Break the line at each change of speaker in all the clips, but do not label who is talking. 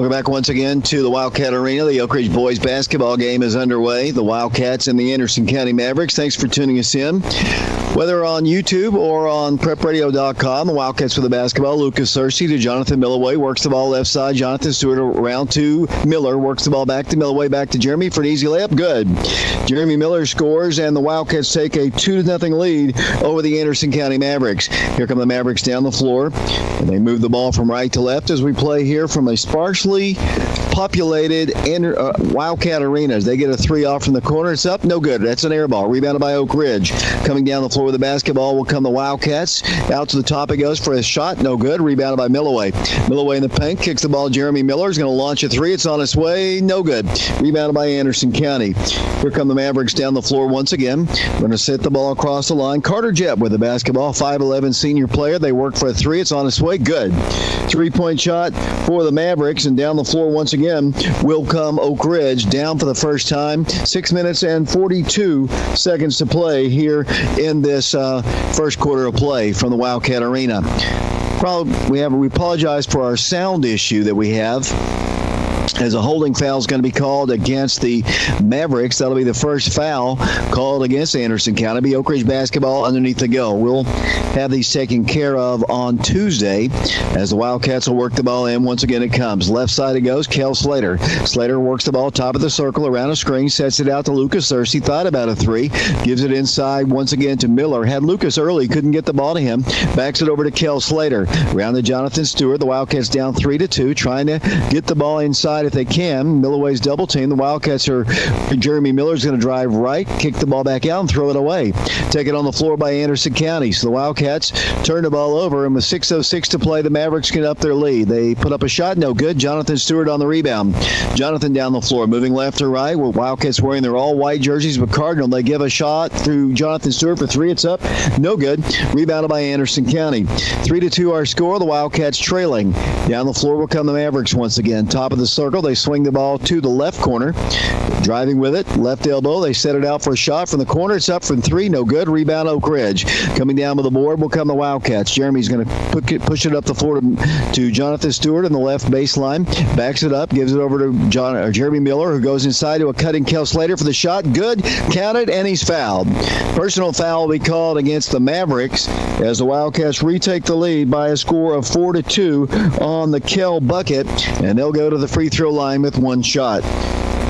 Welcome back once again to the Wildcat Arena. The Oak Ridge boys basketball game is underway. The Wildcats and the Anderson County Mavericks. Thanks for tuning us in. Whether on YouTube or on prepradio.com, the Wildcats with the basketball. Lucas Searcy to Jonathan Milloway. Works the ball left side. Jonathan Stewart around to Miller. Works the ball back to Milloway. Back to Jeremy for an easy layup. Good. Jeremy Miller scores, and the Wildcats take a 2-0 lead over the Anderson County Mavericks. Here come the Mavericks down the floor, and they move the ball from right to left as we play here from a sparsely populated Wildcat arenas. They get a three off from the corner. It's up. No good. That's an air ball. Rebounded by Oak Ridge. Coming down the floor with the basketball will come the Wildcats. Out to the top it goes for a shot. No good. Rebounded by Milloway. Milloway in the paint. Kicks the ball. Jeremy Miller is going to launch a three. It's on its way. No good. Rebounded by Anderson County. Here come the Mavericks down the floor once again. Going to set the ball across the line. Carter Jett with the basketball. 5'11" senior player. They work for a three. It's on its way. Good. 3-point shot for the Mavericks, and down the floor once again will come Oak Ridge, down for the first time. 6 minutes and 42 seconds to play here in this first quarter of play from the Wildcat Arena. We apologize for our sound issue that we have, as a holding foul is going to be called against the Mavericks. That'll be the first foul called against Anderson County. Be Oak Ridge basketball underneath the goal. We'll have these taken care of on Tuesday as the Wildcats will work the ball in. Once again, it comes. Left side it goes. Kel Slater. Slater works the ball top of the circle around a screen, sets it out to Lucas Searcy. Thought about a three. Gives it inside once again to Miller. Had Lucas early. Couldn't get the ball to him. Backs it over to Kel Slater. Around to Jonathan Stewart. The Wildcats down 3-2. Trying to get the ball inside if they can. Milloway's double team. The Wildcats are, Jeremy Miller's going to drive right, kick the ball back out, and throw it away. Take it on the floor by Anderson County. So the Wildcats turn the ball over, and with 6:06 to play, the Mavericks get up their lead. They put up a shot, no good. Jonathan Stewart on the rebound. Jonathan down the floor, moving left to right, with Wildcats wearing their all-white jerseys with Cardinal. They give a shot through Jonathan Stewart for three. It's up, no good. Rebounded by Anderson County. 3-2 our score. The Wildcats trailing. Down the floor will come the Mavericks once again. Top of the circle. They swing the ball to the left corner. Driving with it, left elbow. They set it out for a shot from the corner. It's up from three, no good. Rebound Oak Ridge. Coming down with the board will come the Wildcats. Jeremy's going to push it up the floor to Jonathan Stewart on the left baseline. Backs it up, gives it over to Jeremy Miller, who goes inside to a cutting Kel Slater for the shot. Good, counted, and he's fouled. Personal foul will be called against the Mavericks as the Wildcats retake the lead by a score of 4-2 on the Kel bucket, and they'll go to the free throw line with one shot.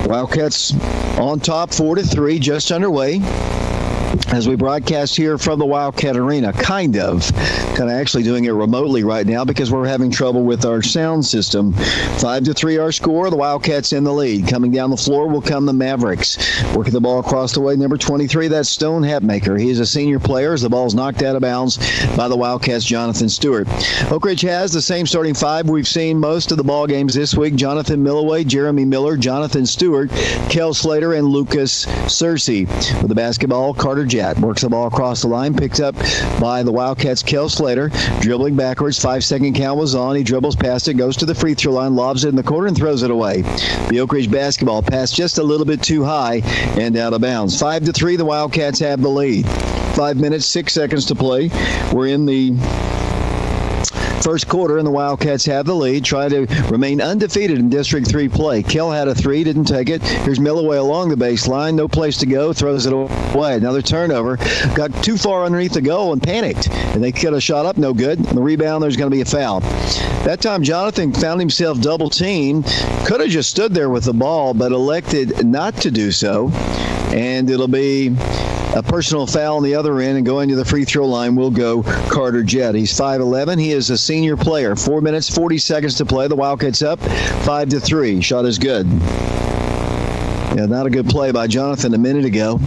Wildcats on top 4-3, just underway as we broadcast here from the Wildcat Arena. Kind of actually doing it remotely right now because we're having trouble with our sound system. 5-3 our score. The Wildcats in the lead. Coming down the floor will come the Mavericks. Working the ball across the way. Number 23, that's Stone Hatmaker. He is a senior player as the ball's knocked out of bounds by the Wildcats' Jonathan Stewart. Oak Ridge has the same starting five we've seen most of the ball games this week. Jonathan Milloway, Jeremy Miller, Jonathan Stewart, Kel Slater, and Lucas Searcy. With the basketball, Carter Jett works the ball across the line, picked up by the Wildcats' Kel Slater, dribbling backwards. 5-second count was on. He dribbles past it, goes to the free throw line, lobs it in the corner, and throws it away. The Oak Ridge basketball passed just a little bit too high and out of bounds. 5-3, the Wildcats have the lead. 5 minutes, 6 seconds to play. We're in the first quarter, and the Wildcats have the lead. Try to remain undefeated in District 3 play. Kel had a three, didn't take it. Here's Milloway along the baseline. No place to go. Throws it away. Another turnover. Got too far underneath the goal and panicked. And they cut a shot up. No good. On the rebound, there's going to be a foul. That time, Jonathan found himself double teamed. Could have just stood there with the ball, but elected not to do so. And it'll be a personal foul on the other end, and going to the free throw line will go Carter Jett. He's 5'11". He is a senior player. 4 minutes, 40 seconds to play. The Wildcats up 5-3. Shot is good. Yeah, not a good play by Jonathan a minute ago.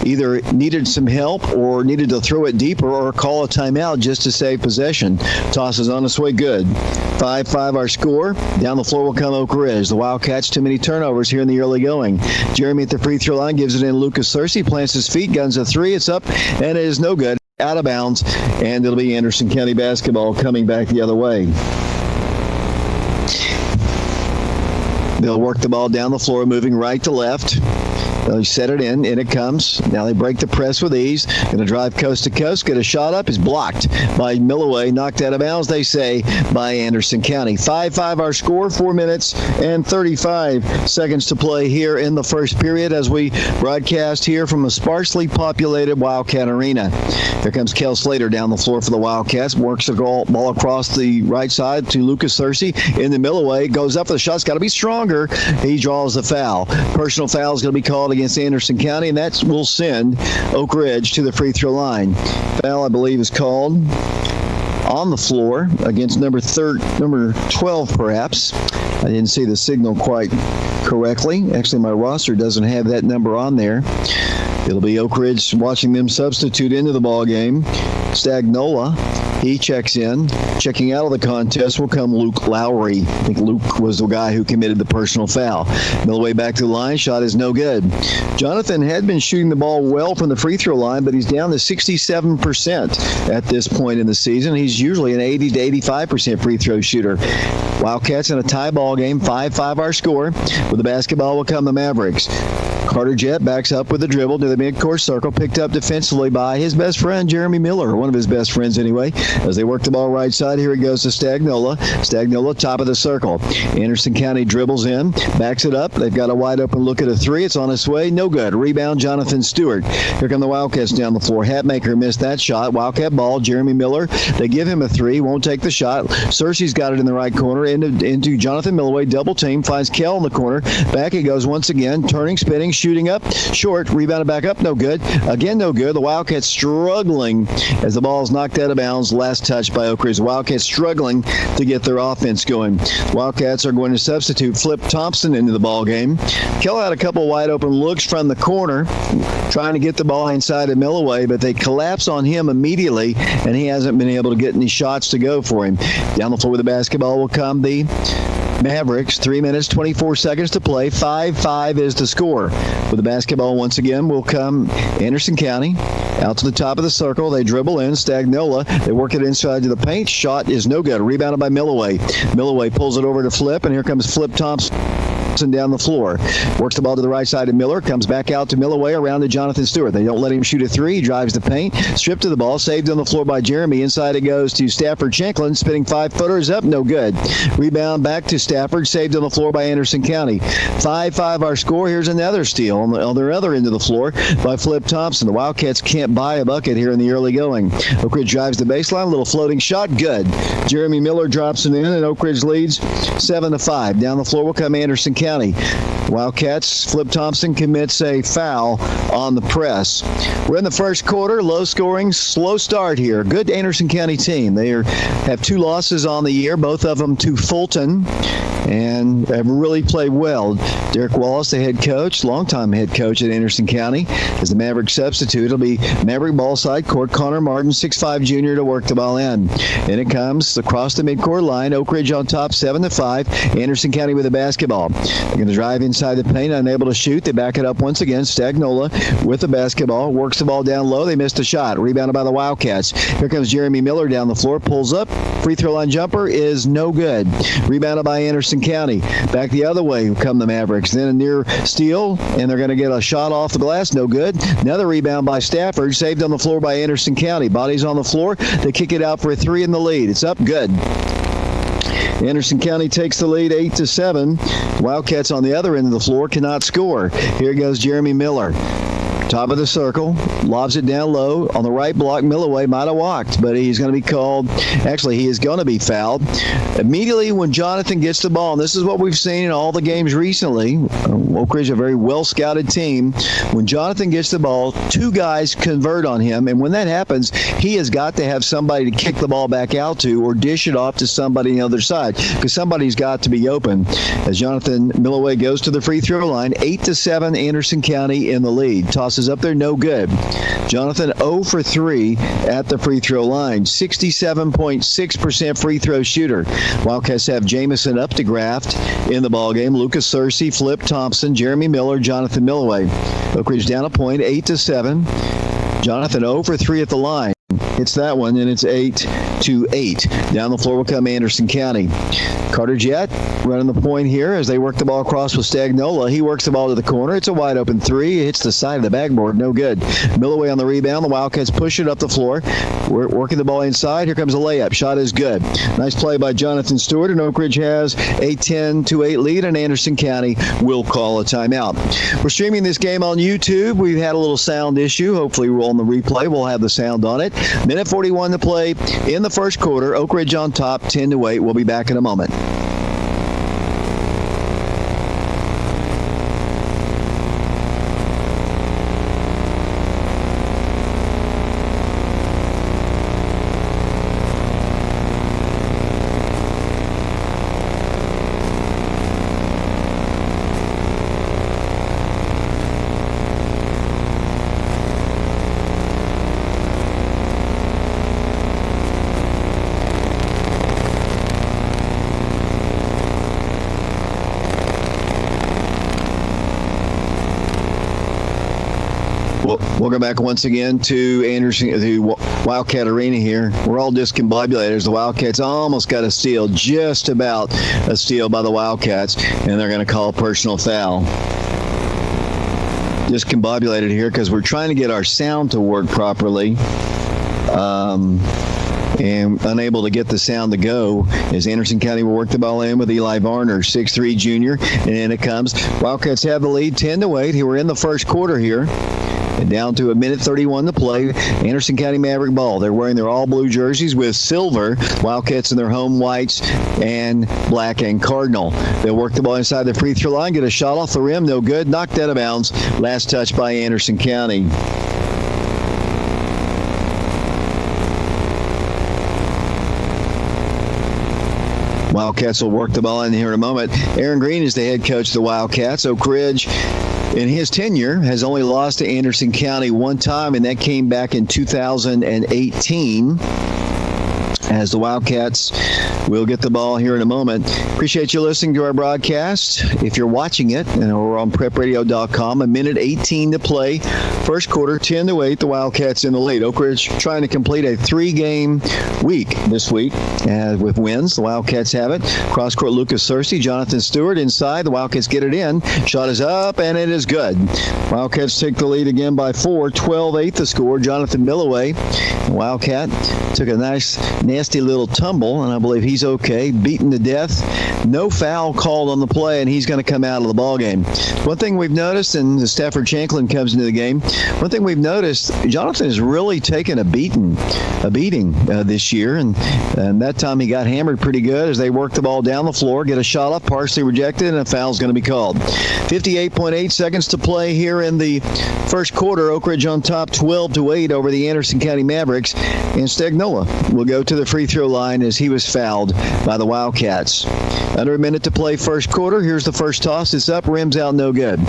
Either needed some help or needed to throw it deeper or call a timeout just to save possession. Tosses on its way good. 5-5 our score. Down the floor will come Oak Ridge. The Wildcats, too many turnovers here in the early going. Jeremy at the free throw line gives it in. Lucas Searcy plants his feet, guns a three. It's up, and it is no good. Out of bounds, and it'll be Anderson County basketball coming back the other way. They'll work the ball down the floor, moving right to left. They set it in it comes. Now they break the press with ease. Going to drive coast to coast. Get a shot up. Is blocked by Milloway. Knocked out of bounds, they say, by Anderson County. 5-5 our score. 4 minutes and 35 seconds to play here in the first period as we broadcast here from a sparsely populated Wildcat Arena. Here comes Kel Slater down the floor for the Wildcats. Works the ball across the right side to Lucas Searcy in the Milloway. Goes up for the shot. It's got to be stronger. He draws the foul. Personal foul is going to be called against Anderson County, and that will send Oak Ridge to the free throw line. Foul, I believe, is called on the floor against number 12, perhaps. I didn't see the signal quite correctly. Actually, my roster doesn't have that number on there. It'll be Oak Ridge watching them substitute into the ball game. Stagnola, he checks in. Checking out of the contest will come Luke Lowry. I think Luke was the guy who committed the personal foul. Milloway back to the line. Shot is no good. Jonathan had been shooting the ball well from the free throw line, but he's down to 67% at this point in the season. He's usually an 80 to 85% free throw shooter. Wildcats in a tie ball game. 5-5 our score. With the basketball will come the Mavericks. Carter Jett backs up with a dribble to the midcourt circle, picked up defensively by his best friend, Jeremy Miller, one of his best friends anyway, as they work the ball right side. Here it goes to Stagnola. Stagnola, top of the circle. Anderson County dribbles in, backs it up. They've got a wide open look at a three. It's on its way. No good. Rebound, Jonathan Stewart. Here come the Wildcats down the floor. Hatmaker missed that shot. Wildcat ball, Jeremy Miller. They give him a three. Won't take the shot. Searcy's got it in the right corner. Into Jonathan Milloway. Double team. Finds Kell in the corner. Back he goes once again. Turning, spinning, shooting up. Short. Rebounded back up. No good. Again, no good. The Wildcats struggling as the ball is knocked out of bounds. Last touch by Oak Ridge. The Wildcats struggling to get their offense going. Wildcats are going to substitute Flip Thompson into the ball game. Kell had a couple wide open looks from the corner, trying to get the ball inside of Milloway, but they collapse on him immediately, and he hasn't been able to get any shots to go for him. Down the floor with the basketball will come the Mavericks. 3 minutes, 24 seconds to play. 5-5 is the score. With the basketball once again will come Anderson County. Out to the top of the circle. They dribble in. Stagnola. They work it inside to the paint. Shot is no good. Rebounded by Milloway. Milloway pulls it over to Flip, and here comes Flip Thompson down the floor. Works the ball to the right side of Miller. Comes back out to Milloway around to Jonathan Stewart. They don't let him shoot a three. He drives the paint. Stripped to the ball. Saved on the floor by Jeremy. Inside it goes to Stafford Shanklin. Spinning 5-footers up. No good. Rebound back to Stafford. Saved on the floor by Anderson County. 5-5 our score. Here's another steal on their other end of the floor by Flip Thompson. The Wildcats can't buy a bucket here in the early going. Oak Ridge drives the baseline. Little floating shot. Good. Jeremy Miller drops it in, and Oak Ridge leads 7-5. Down the floor will come Anderson County. Wildcats, Flip Thompson commits a foul on the press. We're in the first quarter, low scoring, slow start here. Good Anderson County team. They have 2 losses on the year, both of them to Fulton, and have really played well. Derek Wallace, the head coach, longtime head coach at Anderson County, is the Maverick substitute. It'll be Maverick ball side court. Connor Martin, 6'5 junior, to work the ball in. And it comes across the midcourt line. Oak Ridge on top, 7-5. Anderson County with the basketball. They're going to drive inside the paint, unable to shoot. They back it up once again. Stagnola with the basketball, works the ball down low. They missed a shot. Rebounded by the Wildcats. Here comes Jeremy Miller down the floor, pulls up. Free throw line jumper is no good. Rebounded by Anderson County. Back the other way come the Mavericks. Then a near steal, and they're going to get a shot off the glass. No good. Another rebound by Stafford. Saved on the floor by Anderson County. Bodies on the floor. They kick it out for a three in the lead. It's up. Good. Anderson County takes the lead 8-7. Wildcats on the other end of the floor cannot score. Here goes Jeremy Miller. Top of the circle, lobs it down low on the right block. Milloway might have walked, but he's going to be called. Actually, he is going to be fouled. Immediately when Jonathan gets the ball, and this is what we've seen in all the games recently, Oak Ridge, a very well-scouted team. When Jonathan gets the ball, 2 guys convert on him, and when that happens, he has got to have somebody to kick the ball back out to or dish it off to somebody on the other side, because somebody's got to be open. As Jonathan Milloway goes to the free throw line, 8-7, Anderson County in the lead. Tosses up there, no good. Jonathan 0 for 3 at the free throw line. 67.6% free throw shooter. Wildcats have Jamison Updegraft in the ballgame. Lucas Searcy, Flip Thompson, Jeremy Miller, Jonathan Milloway. Oak Ridge down a point, 8-7. Jonathan 0 for 3 at the line. It's that one, and it's 8 to 8. Down the floor will come Anderson County. Carter Jett running the point here as they work the ball across with Stagnola. He works the ball to the corner. It's a wide open three. It hits the side of the backboard. No good. Milloway on the rebound. The Wildcats push it up the floor. We're working the ball inside. Here comes a layup. Shot is good. Nice play by Jonathan Stewart, and Oak Ridge has a 10-8 lead, and Anderson County will call a timeout. We're streaming this game on YouTube. We've had a little sound issue. Hopefully on the replay we'll have the sound on it. Minute 41 to play in the first quarter. Oak Ridge on top, 10-8. We'll be back in a moment. Welcome back once again to Wildcat Arena here. We're all discombobulated. The Wildcats almost got a steal, just about a steal by the Wildcats, and they're going to call a personal foul. Discombobulated here because we're trying to get our sound to work properly. And unable to get the sound to go as Anderson County will work the ball in with Eli Varner, 6'3 junior, and in it comes. Wildcats have the lead 10-8. We're in the first quarter here. And down to a minute 31 to play. Anderson County Maverick ball. They're wearing their all-blue jerseys with silver. Wildcats in their home whites and black and cardinal. They'll work the ball inside the free throw line, get a shot off the rim, no good, knocked out of bounds. Last touch by Anderson County. Wildcats will work the ball in here in a moment. Aaron Green is the head coach of the Wildcats. Oak Ridge, in his tenure, has only lost to Anderson County one time, and that came back in 2018. As the Wildcats will get the ball here in a moment. Appreciate you listening to our broadcast. If you're watching it, and we're on prepradio.com, a minute 18 to play. First quarter, 10-8, the Wildcats in the lead. Oak Ridge trying to complete a 3-game week this week with wins. The Wildcats have it. Cross-court, Lucas Searcy, Jonathan Stewart inside. The Wildcats get it in. Shot is up, and it is good. Wildcats take the lead again by 4. 12-8 the score. Jonathan Milloway, Wildcat, took a nice, nasty little tumble, and I believe he's okay. Beaten to death. No foul called on the play, and he's going to come out of the ball game. One thing we've noticed, and Stafford Shanklin comes into the game, one thing we've noticed, Jonathan has really taken a beating this year, and that time he got hammered pretty good as they work the ball down the floor, get a shot off, partially rejected, and a foul's going to be called. 58.8 seconds to play here in the first quarter. Oak Ridge on top, 12-8 over the Anderson County Mavericks, and Stagnola will go to the free throw line as he was fouled by the Wildcats. Under a minute to play first quarter. Here's the first toss. It's up, rims out, no good.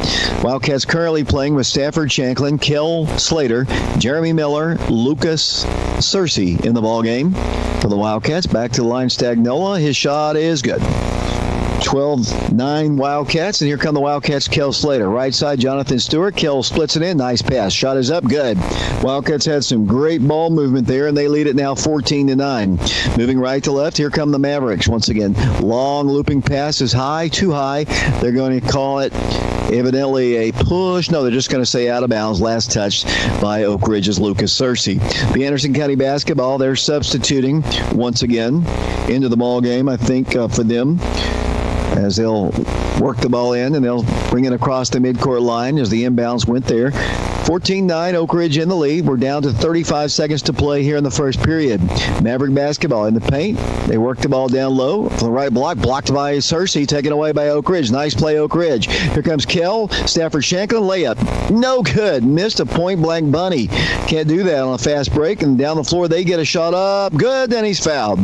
Wildcats currently playing with Stafford Shanklin, Kel Slater, Jeremy Miller, Lucas Searcy in the ball game for the Wildcats. Back to the line, Stagnola. His shot is good. 12-9 Wildcats, and here come the Wildcats. Kel Slater, right side, Jonathan Stewart. Kel splits it in. Nice pass. Shot is up. Good. Wildcats had some great ball movement there, and they lead it now 14-9. Moving right to left, here come the Mavericks. Once again, long looping pass is high, too high. They're going to call it evidently a push. No, they're just going to say out of bounds. Last touch by Oak Ridge's Lucas Searcy. The Anderson County basketball, they're substituting once again into the ball game, I think, for them, as they'll work the ball in and they'll bring it across the midcourt line as the inbounds went there. 14-9, Oak Ridge in the lead. We're down to 35 seconds to play here in the first period. Maverick basketball in the paint. They work the ball down low from the right block. Blocked by Searcy, taken away by Oak Ridge. Nice play, Oak Ridge. Here comes Kel. Stafford Shanklin, layup. No good. Missed a point-blank bunny. Can't do that on a fast break. And down the floor, they get a shot up. Good, then he's fouled.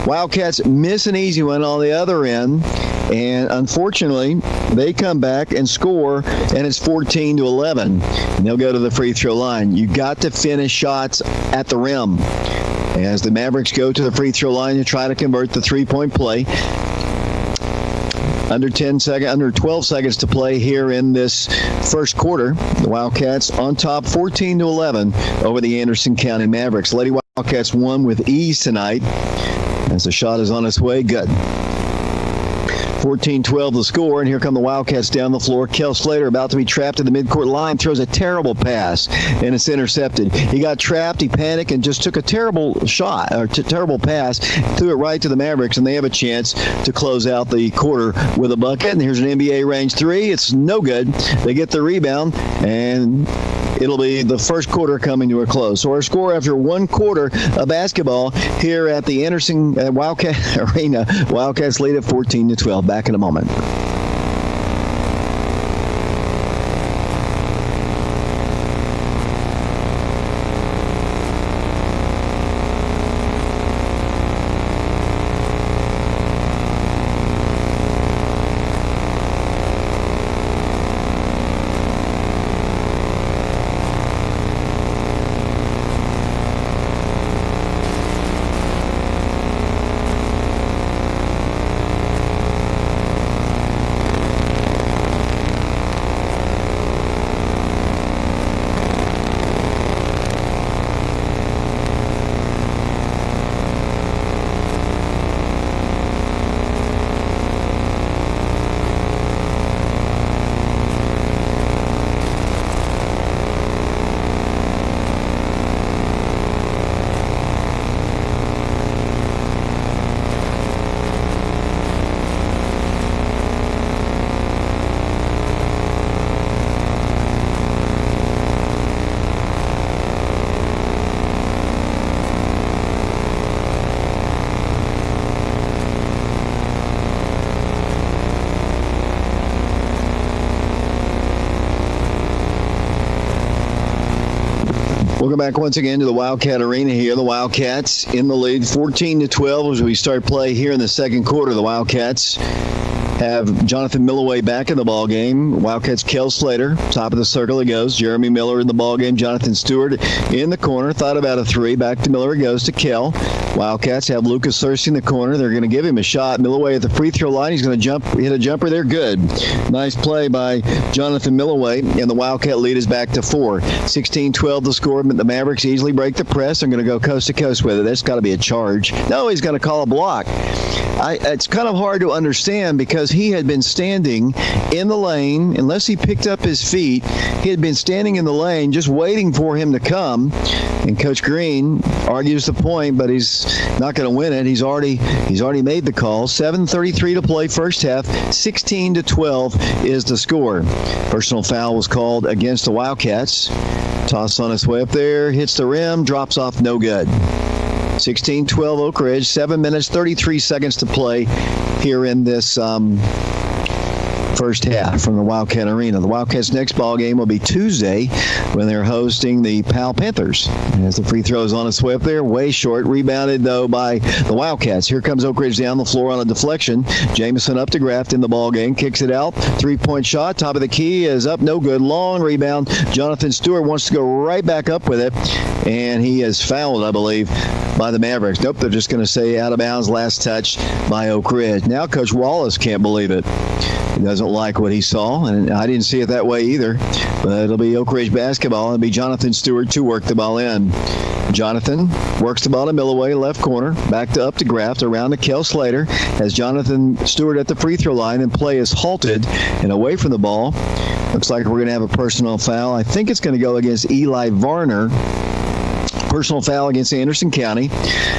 Wildcats miss an easy one on the other end, and unfortunately, they come back and score, and it's 14-11. And they'll go to the free throw line. You got to finish shots at the rim. As the Mavericks go to the free throw line to try to convert the three-point play. Under 12 seconds to play here in this first quarter. The Wildcats on top 14-11 over the Anderson County Mavericks. Lady Wildcats won with ease tonight as the shot is on its way. Good. 14-12 the score, and here come the Wildcats down the floor. Kel Slater about to be trapped at the midcourt line, throws a terrible pass, and it's intercepted. He got trapped, he panicked, and just took a terrible shot, or terrible pass, threw it right to the Mavericks, and they have a chance to close out the quarter with a bucket. And here's an NBA range three. It's no good. They get the rebound, and it'll be the first quarter coming to a close. So our score after one quarter of basketball here at the Anderson Wildcat Arena. Wildcats lead at 14-12. Back in a moment. Welcome back once again to the Wildcat Arena here. The Wildcats in the lead, 14-12 as we start play here in the second quarter. The Wildcats have Jonathan Milloway back in the ball game. Wildcats Kel Slater, top of the circle it goes. Jeremy Miller in the ball game. Jonathan Stewart in the corner. Thought about a three. Back to Miller it goes to Kel. Wildcats have Lucas Searcy in the corner. They're going to give him a shot. Milloway at the free throw line. He's going to hit a jumper there. Good. Nice play by Jonathan Milloway, and the Wildcat lead is back to 4. 16-12 the score. The Mavericks easily break the press. They're going to go coast to coast with it. That's got to be a charge. No, he's going to call a block. It's kind of hard to understand because he had been standing in the lane. Unless he picked up his feet, he had been standing in the lane just waiting for him to come. And Coach Green argues the point, but he's not going to win it. He's already made the call. 7:33 to play first half. 16-12 is the score. Personal foul was called against the Wildcats. Toss on its way up there, hits the rim, drops off, no good. 16-12 Oak Ridge, 7 minutes, 33 seconds to play here in this first half from the Wildcat Arena. The Wildcats' next ball game will be Tuesday when they're hosting the Powell Panthers. As the free throw is on its way up there, way short. Rebounded, though, by the Wildcats. Here comes Oak Ridge down the floor on a deflection. Jamison up to Graft in the ball game. Kicks it out. Three-point shot. Top of the key is up. No good. Long rebound. Jonathan Stewart wants to go right back up with it. And he is fouled, I believe, by the Mavericks. Nope, they're just going to say out of bounds. Last touch by Oak Ridge. Now Coach Wallace can't believe it. He doesn't like what he saw, and I didn't see it that way either. But it'll be Oak Ridge basketball. It'll be Jonathan Stewart to work the ball in. Jonathan works the ball to Milloway, left corner, back up to Graft, around to Kel Slater. As Jonathan Stewart at the free throw line, and play is halted and away from the ball. Looks like we're going to have a personal foul. I think it's going to go against Eli Varner. Personal foul against Anderson County.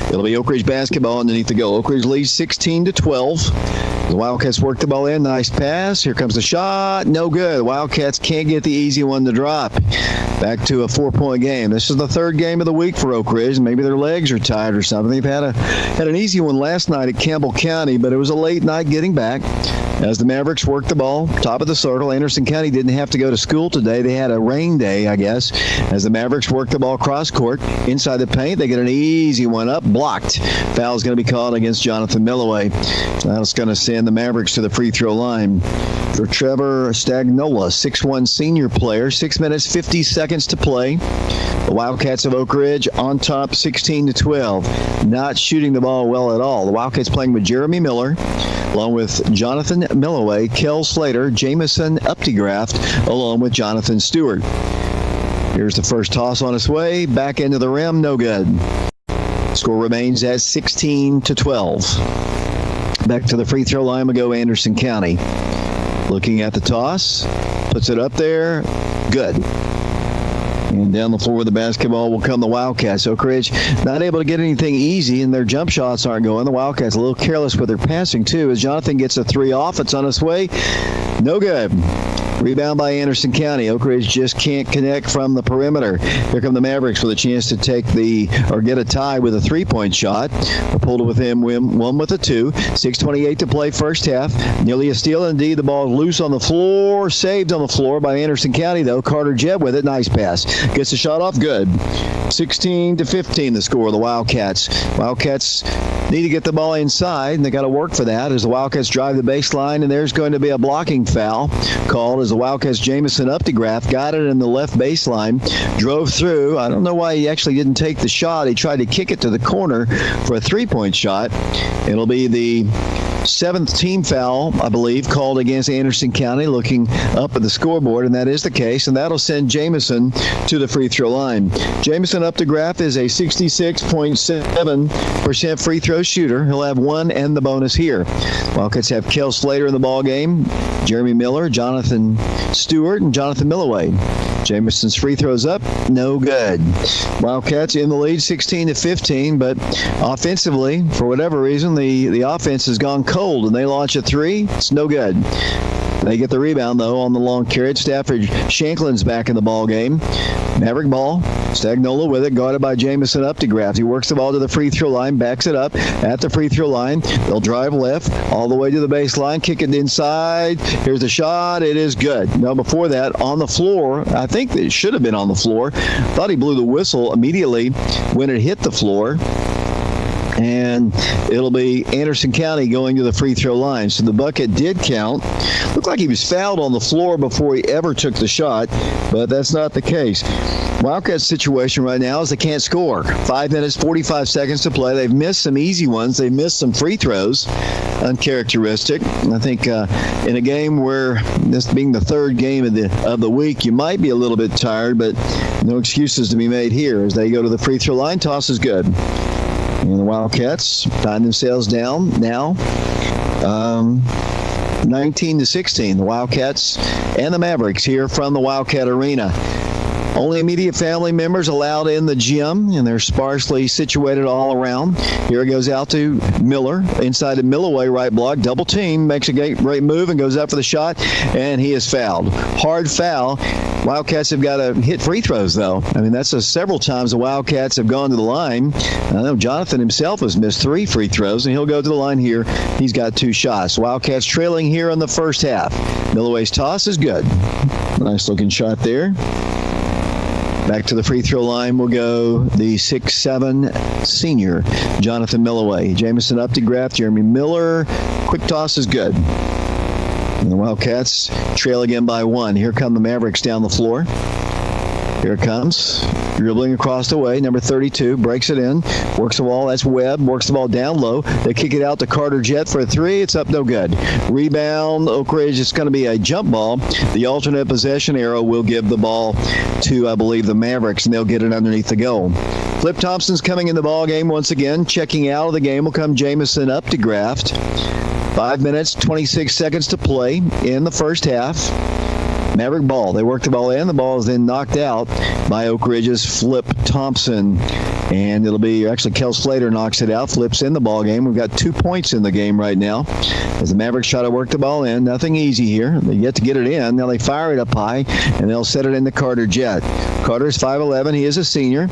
It'll be Oak Ridge basketball underneath the goal. Oak Ridge leads 16-12. The Wildcats work the ball in. Nice pass. Here comes the shot. No good. The Wildcats can't get the easy one to drop. Back to a 4-point game. This is the third game of the week for Oak Ridge. Maybe their legs are tired or something. They've had an easy one last night at Campbell County, but it was a late night getting back. As the Mavericks work the ball, top of the circle. Anderson County didn't have to go to school today. They had a rain day, I guess. As the Mavericks work the ball cross court, inside the paint, they get an easy one up, blocked. Foul is going to be called against Jonathan Milloway. That's going to send the Mavericks to the free throw line. For Trevor Stagnola, 6'1" senior player, 6 minutes, 50 seconds to play. The Wildcats of Oak Ridge on top, 16-12. Not shooting the ball well at all. The Wildcats playing with Jeremy Miller, along with Jonathan Milloway, Kel Slater, Jamison Updegraft, along with Jonathan Stewart. Here's the first toss on its way. Back into the rim, no good. Score remains at 16-12. Back to the free throw line we go, Anderson County. Looking at the toss, puts it up there, good. And down the floor with the basketball will come the Wildcats. Oak Ridge not able to get anything easy, and their jump shots aren't going. The Wildcats a little careless with their passing, too, as Jonathan gets a three off. It's on its way. No good. Rebound by Anderson County. Oak Ridge just can't connect from the perimeter. Here come the Mavericks with a chance to get a tie with a three-point shot. They pulled it within one with a two. 6:28 to play first half. Nearly a steal indeed. The ball loose on the floor. Saved on the floor by Anderson County, though. Carter Jebb with it. Nice pass. Gets the shot off. Good. 16-15 the score. The Wildcats. Wildcats need to get the ball inside, and they got to work for that as the Wildcats drive the baseline, and there's going to be a blocking foul called as the Wildcats Jamison Updegraff got it in the left baseline, drove through. I don't know why he actually didn't take the shot. He tried to kick it to the corner for a three-point shot. It'll be the seventh team foul, I believe, called against Anderson County, looking up at the scoreboard, and that is the case, and that'll send Jamison to the free throw line. Jamison Updegraff is a 66.7% free throw shooter. He'll have one and the bonus here. Wildcats have Kel Slater in the ball game, Jeremy Miller, Jonathan Stewart, and Jonathan Milloway. Jamison's free throws up, no good. Wildcats in the lead 16-15, but offensively, for whatever reason, the offense has gone cold, and they launch a three. It's no good. They get the rebound, though, on the long carry. Stafford Shanklin's back in the ball game. Maverick ball. Stagnola with it, guarded by Jamison Updegraff. He works the ball to the free throw line, backs it up at the free throw line. They'll drive left all the way to the baseline, kick it inside. Here's the shot. It is good. Now, before that, on the floor, I think it should have been on the floor. Thought he blew the whistle immediately when it hit the floor. And it'll be Anderson County going to the free throw line. So the bucket did count. Looked like he was fouled on the floor before he ever took the shot, but that's not the case. Wildcats' situation right now is they can't score. 5 minutes, 45 seconds to play. They've missed some easy ones. They've missed some free throws. Uncharacteristic. I think in a game where this being the third game of the week, you might be a little bit tired, but no excuses to be made here as they go to the free throw line. Toss is good. And the Wildcats find themselves down now 19-16. The Wildcats and the Mavericks here from the Wildcat Arena. Only immediate family members allowed in the gym, and they're sparsely situated all around. Here it goes out to Miller, inside of Milloway, right block, double team, makes a great move and goes up for the shot, and he is fouled. Hard foul. Wildcats have got to hit free throws, though. I mean, that's several times the Wildcats have gone to the line. I know Jonathan himself has missed 3 free throws, and he'll go to the line here. He's got 2 shots. Wildcats trailing here in the first half. Milloway's toss is good. Nice-looking shot there. Back to the free throw line will go the 6'7" senior, Jonathan Milloway. Jamison Updegraff, Jeremy Miller. Quick toss is good. And the Wildcats trail again by 1. Here come the Mavericks down the floor. Here it comes. Dribbling across the way. Number 32 breaks it in. Works the ball. That's Webb. Works the ball down low. They kick it out to Carter Jett for a 3. It's up no good. Rebound. Oak Ridge. It's going to be a jump ball. The alternate possession arrow will give the ball to, I believe, the Mavericks, and they'll get it underneath the goal. Flip Thompson's coming in the ball game once again. Checking out of the game will come Jamison Updegraff. 5 minutes, 26 seconds to play in the first half. Maverick ball. They work the ball in. The ball is then knocked out by Oak Ridge's Flip Thompson. And it'll be actually Kel Slater knocks it out, flips in the ball game. We've got 2 points in the game right now as the Mavericks try to work the ball in. Nothing easy here. They get to get it in. Now they fire it up high, and they'll set it into Carter Jett. Carter's 5'11". He is a senior.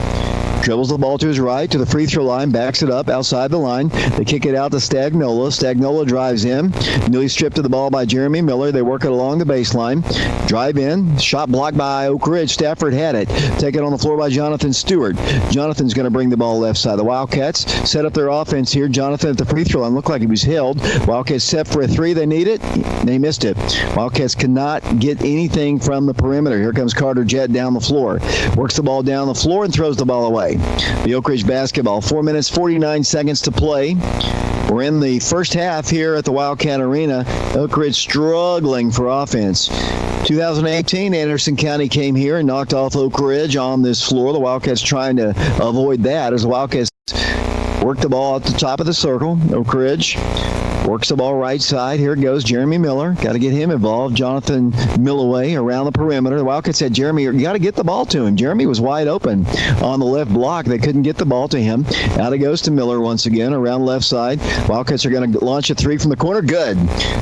Dribbles the ball to his right, to the free throw line, backs it up outside the line. They kick it out to Stagnola. Stagnola drives in. Newly stripped of the ball by Jeremy Miller. They work it along the baseline. Drive in. Shot blocked by Oak Ridge. Stafford had it. Taken on the floor by Jonathan Stewart. Jonathan's going to bring the ball left side. The Wildcats set up their offense here. Jonathan at the free throw line. Looked like he was held. Wildcats set for a 3. They need it. They missed it. Wildcats cannot get anything from the perimeter. Here comes Carter Jett down the floor. Works the ball down the floor and throws the ball away. The Oak Ridge basketball. 4 minutes, 49 seconds to play. We're in the first half here at the Wildcat Arena. Oak Ridge struggling for offense. 2018, Anderson County came here and knocked off Oak Ridge on this floor. The Wildcats trying to avoid that as the Wildcats work the ball at the top of the circle. Oak Ridge works the ball right side. Here it goes. Jeremy Miller. Got to get him involved. Jonathan Millaway around the perimeter. The Wildcats said, Jeremy, you got to get the ball to him. Jeremy was wide open on the left block. They couldn't get the ball to him. Out it goes to Miller once again around left side. Wildcats are going to launch a three from the corner. Good.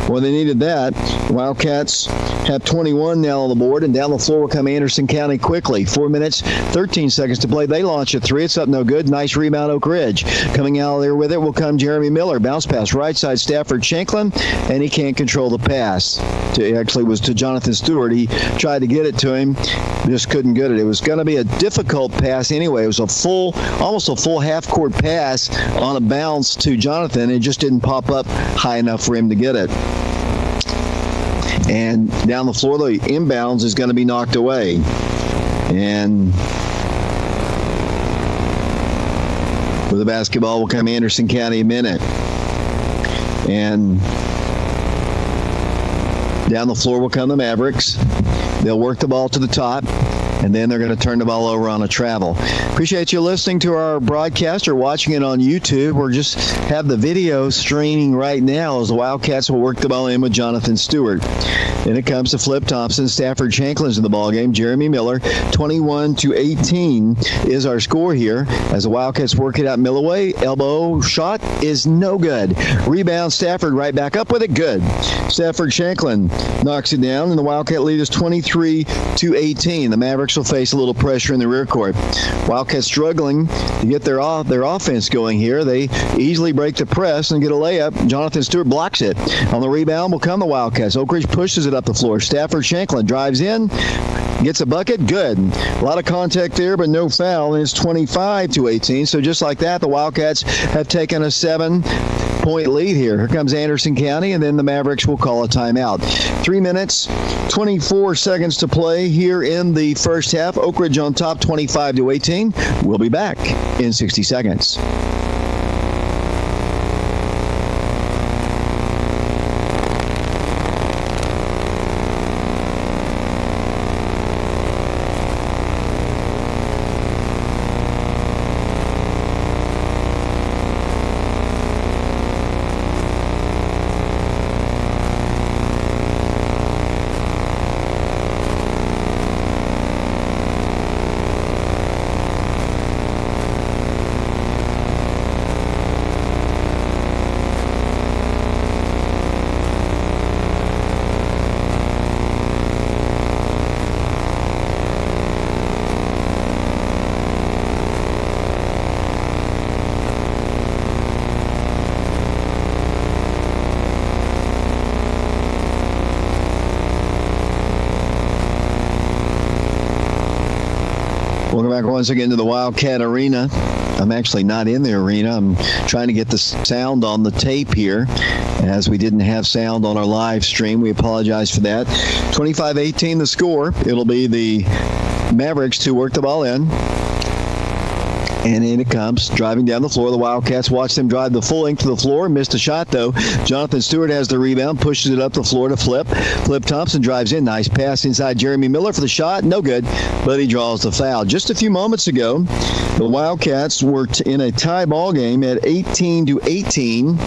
Well, they needed that. The Wildcats have 21 now on the board, and down the floor will come Anderson County quickly. 4 minutes, 13 seconds to play. They launch a three. It's up no good. Nice rebound, Oak Ridge. Coming out of there with it will come Jeremy Miller. Bounce pass right side, Stafford Shanklin, and he can't control the pass. Actually, was to Jonathan Stewart. He tried to get it to him, just couldn't get it. It was going to be a difficult pass anyway. It was almost a full half-court pass on a bounce to Jonathan. It just didn't pop up high enough for him to get it. And down the floor, the inbounds is going to be knocked away. And with the basketball will come Anderson County a minute. And down the floor will come the Mavericks. They'll work the ball to the top, and then they're going to turn the ball over on a travel. Appreciate you listening to our broadcast or watching it on YouTube, or just have the video streaming right now as the Wildcats will work the ball in with Jonathan Stewart. Then it comes to Flip Thompson. Stafford Shanklin's in the ballgame. Jeremy Miller, 21-18 is our score here as the Wildcats work it out. Millaway, elbow shot is no good. Rebound, Stafford right back up with it. Good. Stafford Shanklin knocks it down, and the Wildcat lead is 23-18. The Mavericks will face a little pressure in the rear court. Wildcats struggling to get their offense going here. They easily break the press and get a layup. Jonathan Stewart blocks it. On the rebound will come the Wildcats. Oak Ridge pushes it up the floor. Stafford Shanklin drives in, gets a bucket. Good. A lot of contact there, but no foul, and it's 25-18. So just like that, the Wildcats have taken a 7-point lead here. Here comes Anderson County, and then the Mavericks will call a timeout. 3 minutes, 24 seconds to play here in the first half. Oak Ridge on top, 25-18. We'll be back in 60 seconds. Welcome back once again to the Wildcat Arena. I'm actually not in the arena. I'm trying to get the sound on the tape here, as we didn't have sound on our live stream. We apologize for that. 25-18 the score. It'll be the Mavericks to work the ball in. And in it comes, driving down the floor. The Wildcats watch them drive the full length of the floor. Missed a shot, though. Jonathan Stewart has the rebound, pushes it up the floor to Flip. Flip Thompson drives in. Nice pass inside Jeremy Miller for the shot. No good, but he draws the foul. Just a few moments ago, the Wildcats were in a tie ball game at 18-18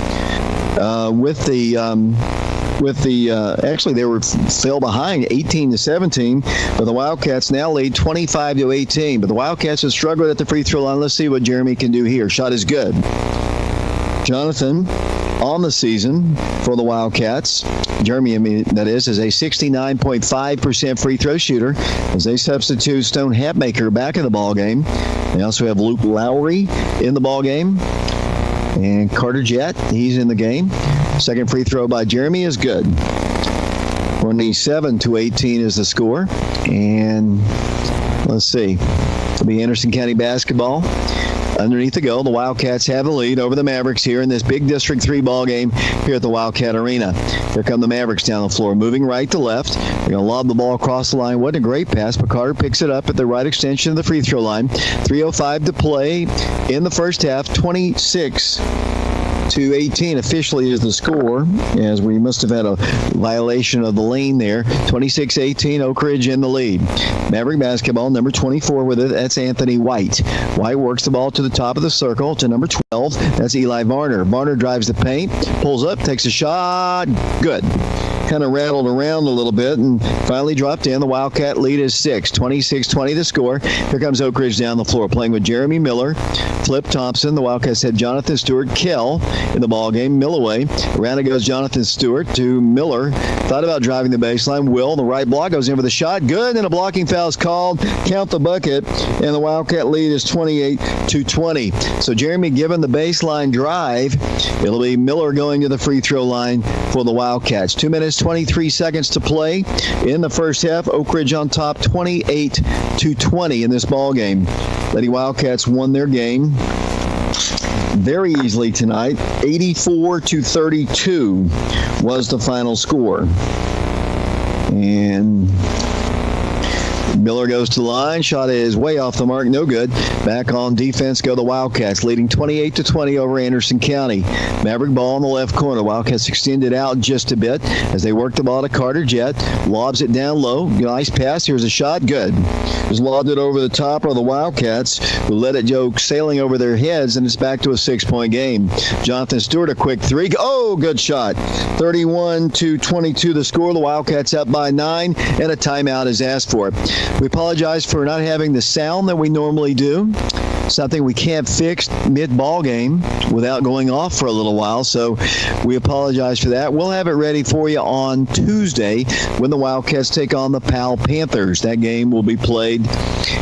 actually they fell behind 18-17, but the Wildcats now lead 25-18. But the Wildcats have struggled at the free throw line. Let's see what Jeremy can do here. Shot is good. Jonathan on the season for the Wildcats. Jeremy, that is a 69.5% free throw shooter as they substitute Stone Hatmaker back in the ball game. They also have Luke Lowry in the ball game. And Carter Jett, he's in the game. Second free throw by Jeremy is good. 27-18 is the score. And let's see. It'll be Anderson County basketball. Underneath the goal, the Wildcats have the lead over the Mavericks here in this big District 3 ball game here at the Wildcat Arena. Here come the Mavericks down the floor, moving right to left. They're going to lob the ball across the line. What a great pass, but Carter picks it up at the right extension of the free throw line. 3:05 to play in the first half, 26 18 officially is the score, as we must have had a violation of the lane there. 26-18, Oak Ridge in the lead. Maverick basketball, number 24 with it. That's Anthony White. White works the ball to the top of the circle to number 12. That's Eli Varner. Varner drives the paint, pulls up, takes a shot. Good. Kind of rattled around a little bit and finally dropped in. The Wildcat lead is 6. 26-20 the score. Here comes Oak Ridge down the floor, playing with Jeremy Miller, Flip Thompson. The Wildcats had Jonathan Stewart, Kell in the ball game. Millaway. Around it goes Jonathan Stewart to Miller. Thought about driving the baseline. Will, the right block, goes in for the shot. Good, and a blocking foul is called. Count the bucket, and the Wildcat lead is 28-20. So Jeremy given the baseline drive. It'll be Miller going to the free throw line for the Wildcats. 2 minutes, 23 seconds to play in the first half. Oak Ridge on top, 28-20 in this ball game. Lady Wildcats won their game very easily tonight. 84-32 was the final score. And Miller goes to the line. Shot is way off the mark. No good. Back on defense go the Wildcats, leading 28-20 over Anderson County. Maverick ball in the left corner. Wildcats extended out just a bit as they work the ball to Carter Jett. Lobs it down low. Nice pass. Here's a shot. Good. Just lobbed it over the top of the Wildcats, who let it go sailing over their heads, and it's back to a 6-point game. Jonathan Stewart, a quick three. Oh, good shot. 31-22 the score. The Wildcats up by 9, and a timeout is asked for. We apologize for not having the sound that we normally do. Something we can't fix mid-ball game without going off for a little while, so we apologize for that. We'll have it ready for you on Tuesday when the Wildcats take on the Powell Panthers. That game will be played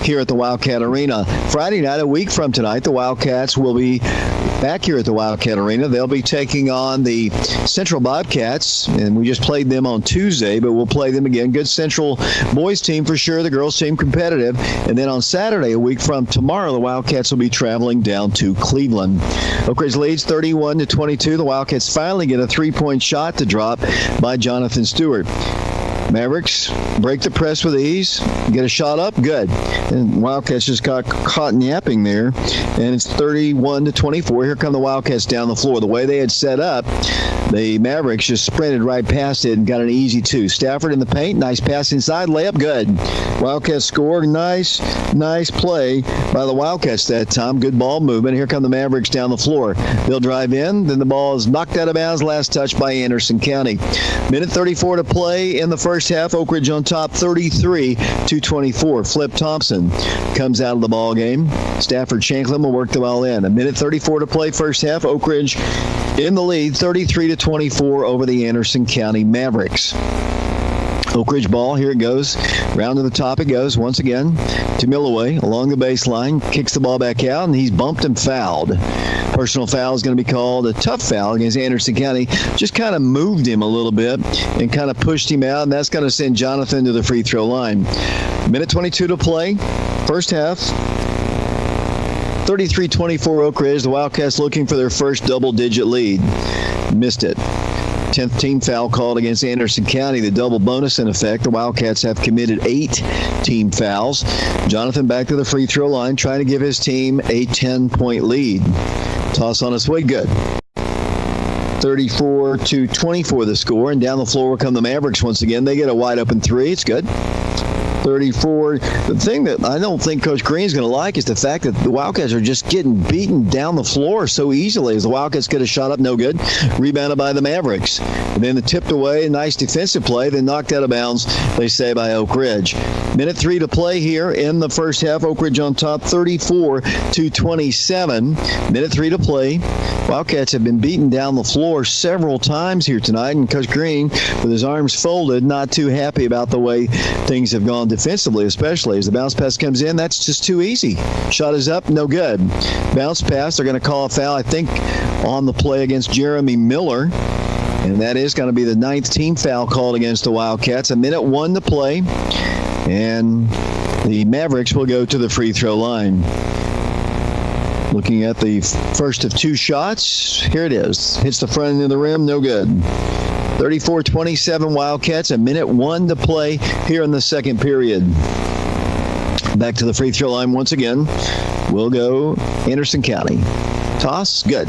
here at the Wildcat Arena. Friday night, a week from tonight, the Wildcats will be back here at the Wildcat Arena. They'll be taking on the Central Bobcats, and we just played them on Tuesday, but we'll play them again. Good Central boys team for sure, the girls team competitive. And then on Saturday, a week from tomorrow, the Wildcats will be traveling down to Cleveland. Oak Ridge leads 31-22. The Wildcats finally get a 3-point shot to drop by Jonathan Stewart. Mavericks break the press with ease, get a shot up, good. And Wildcats just got caught napping there, and it's 31-24. Here come the Wildcats down the floor. The way they had set up, the Mavericks just sprinted right past it and got an easy 2. Stafford in the paint, nice pass inside, layup, good. Wildcats score, nice play by the Wildcats that time. Good ball movement. Here come the Mavericks down the floor. They'll drive in, then the ball is knocked out of bounds, last touch by Anderson County. Minute 34 to play in the first half. Oak Ridge on top, 33-24. Flip Thompson comes out of the ball game. Stafford Shanklin will work the ball in. A minute 34 to play first half. Oak Ridge in the lead, 33-24 over the Anderson County Mavericks. Oak Ridge ball, here it goes. Round to the top it goes once again to Millaway along the baseline. Kicks the ball back out, and he's bumped and fouled. Personal foul is going to be called a tough foul against Anderson County. Just kind of moved him a little bit and kind of pushed him out, and that's going to send Jonathan to the free throw line. Minute 22 to play. First half. 33-24 Oak Ridge. The Wildcats looking for their first double-digit lead. Missed it. 10th team foul called against Anderson County. The double bonus in effect. The Wildcats have committed 8 team fouls. Jonathan back to the free throw line, trying to give his team a 10-point lead. Toss on its way, good. 34-24 the score, and down the floor come the Mavericks once again. They get a wide open 3. It's good. 34. The thing that I don't think Coach Green's going to like is the fact that the Wildcats are just getting beaten down the floor so easily. As the Wildcats get a shot up, no good. Rebounded by the Mavericks. And then the tipped away, nice defensive play, then knocked out of bounds, they say, by Oak Ridge. Minute 3 to play here in the first half. Oak Ridge on top, 34-27. Minute 3 to play. Wildcats have been beaten down the floor several times here tonight, and Coach Green, with his arms folded, not too happy about the way things have gone defensively, especially as the bounce pass comes in. That's just too easy. Shot is up, no good. Bounce pass, they're going to call a foul, I think, on the play against Jeremy Miller, and that is going to be the 9th team foul called against the Wildcats. A minute 1 to play, and the Mavericks will go to the free throw line. Looking at the first of 2 shots, here it is. Hits the front end of the rim, no good. 34-27 Wildcats, a minute 1 to play here in the second period. Back to the free throw line once again. We'll go Anderson County. Toss, good.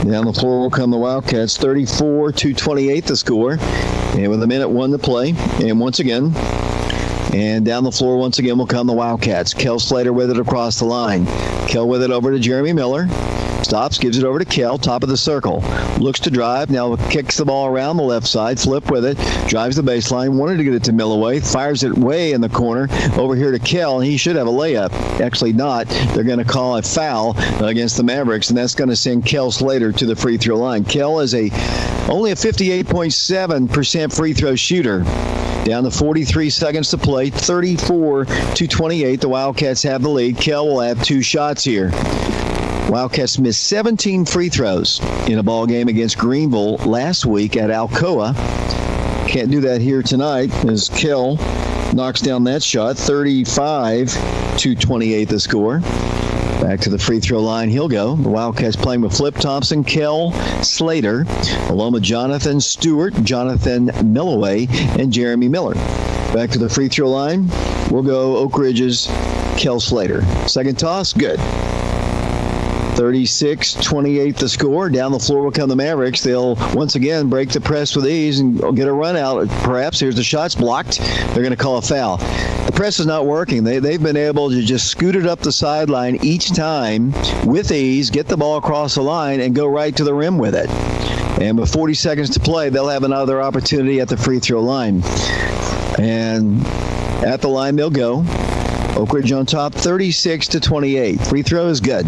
Down the floor will come the Wildcats, 34-28 the score. And with 1:01 to play. And once again, and down the floor once again will come the Wildcats. Kel Slater with it across the line. Kel with it over to Jeremy Miller. Stops, gives it over to Kel, top of the circle. Looks to drive, now kicks the ball around the left side, flip with it, drives the baseline, wanted to get it to Milloway, fires it way in the corner, over here to Kel, and he should have a layup. Actually not. They're going to call a foul against the Mavericks, and that's going to send Kel Slater to the free throw line. Kel is only a 58.7% free throw shooter. Down to 43 seconds to play, 34-28. The Wildcats have the lead. Kel will have 2 shots here. Wildcats missed 17 free throws in a ball game against Greenville last week at Alcoa. Can't do that here tonight as Kel knocks down that shot. 35-28 the score. Back to the free throw line he'll go. The Wildcats playing with Flip Thompson, Kel Slater, along with Jonathan Stewart, Jonathan Milloway, and Jeremy Miller. Back to the free throw line, we'll go Oak Ridge's Kel Slater. Second toss, good. 36-28 the score. Down the floor will come the Mavericks. They'll once again break the press with ease and get a run out. Perhaps here's the shots blocked. They're going to call a foul. The press is not working. They've been able to just scoot it up the sideline each time with ease, get the ball across the line, and go right to the rim with it. And with 40 seconds to play, they'll have another opportunity at the free throw line. And at the line they'll go. Oak Ridge on top, 36-28. Free throw is good.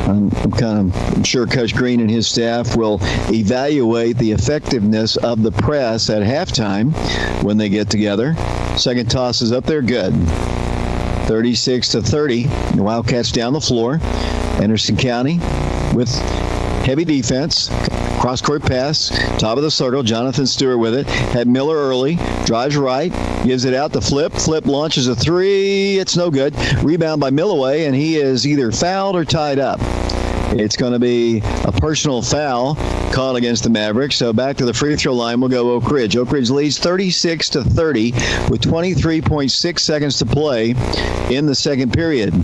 I'm sure Coach Green and his staff will evaluate the effectiveness of the press at halftime when they get together. Second toss is up there, good. 36-30. The Wildcats down the floor. Anderson County with heavy defense. Cross-court pass, top of the circle. Jonathan Stewart with it. Had Miller early. Drives right. Gives it out to Flip. Flip launches a 3. It's no good. Rebound by Milloway, and he is either fouled or tied up. It's going to be a personal foul called against the Mavericks. So back to the free throw line, we'll go Oak Ridge. Oak Ridge leads 36-30 with 23.6 seconds to play in the second period.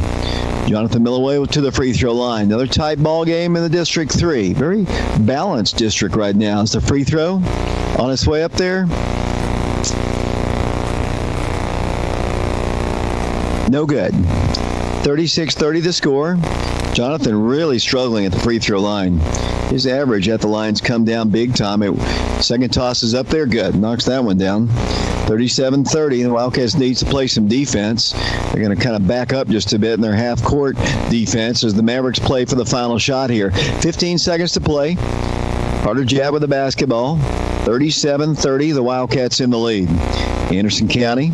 Jonathan Milloway to the free throw line. Another tight ball game in the District 3. Very balanced district right now. Is the free throw on its way up there? No good. 36-30 the score. Jonathan really struggling at the free throw line. His average at the line's come down big time. Second toss is up there, good. Knocks that one down. 37-30. The Wildcats needs to play some defense. They're going to kind of back up just a bit in their half-court defense as the Mavericks play for the final shot here. 15 seconds to play. Carter Jett with the basketball. 37-30. The Wildcats in the lead. Anderson County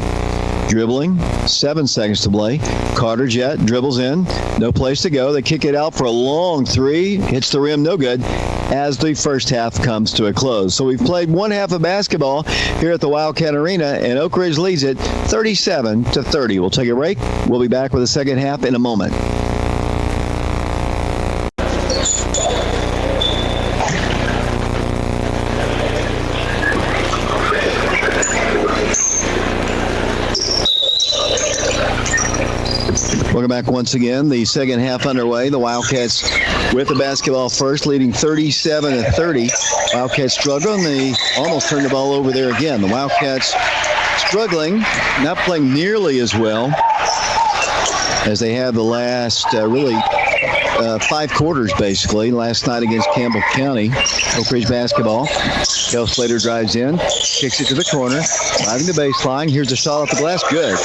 dribbling. 7 seconds to play. Carter Jett dribbles in. No place to go. They kick it out for a long 3. Hits the rim, no good, as the first half comes to a close. So we've played one half of basketball here at the Wildcat Arena, and Oak Ridge leads it 37-30. We'll take a break. We'll be back with the second half in a moment. Welcome back once again. The second half underway. The Wildcats with the basketball first, leading 37-30. Wildcats struggling. They almost turned the ball over there again. The Wildcats struggling, not playing nearly as well as they have the last 5 quarters, basically. Last night against Campbell County. Oak Ridge basketball. Kel Slater drives in, kicks it to the corner, driving the baseline. Here's a shot off the glass. Good.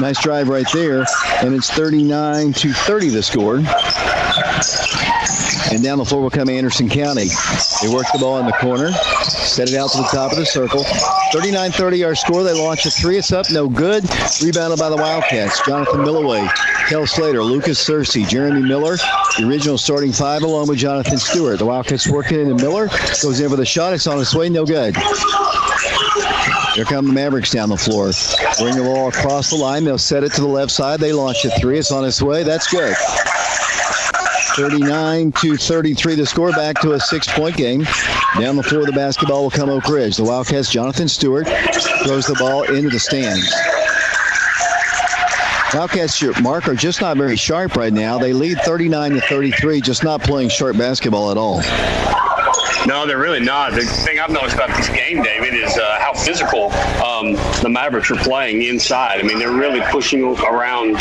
Nice drive right there, and it's 39-30 the score. And down the floor will come Anderson County. They work the ball in the corner, set it out to the top of the circle. 39-30 our score. They launch a 3. It's up, no good. Rebounded by the Wildcats. Jonathan Milloway, Kel Slater, Lucas Searcy, Jeremy Miller, the original starting 5, along with Jonathan Stewart. The Wildcats working in, and Miller goes in for the shot. It's on its way, no good. Here come the Mavericks down the floor. Bring the ball across the line. They'll set it to the left side. They launch a 3. It's on its way. That's good. 39-33 the score. Back to a 6-point game. Down the floor, the basketball will come Oak Ridge. The Wildcats, Jonathan Stewart throws the ball into the stands. Wildcats, Mark, are just not very sharp right now. They lead 39-33, just not playing sharp basketball at all.
No, they're really not. The thing I've noticed about this game, David, is how physical the Mavericks are playing inside. I mean, they're really pushing around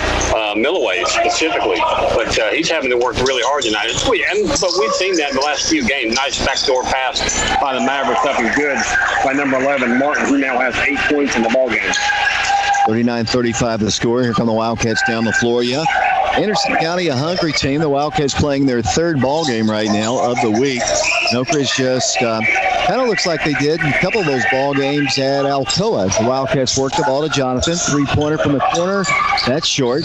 Milloway specifically, but he's having to work really hard tonight. But we've seen that in the last few games. Nice backdoor pass by the Mavericks, up and good by number 11, Martin, who now has 8 points in the ballgame.
39-35 the score. Here come the Wildcats down the floor. Yeah. Anderson County, a hungry team. The Wildcats playing their third ball game right now of the week. Oak Ridge just kind of looks like they did in a couple of those ball games at Alcoa. The Wildcats worked the ball to Jonathan. Three-pointer from the corner. That's short.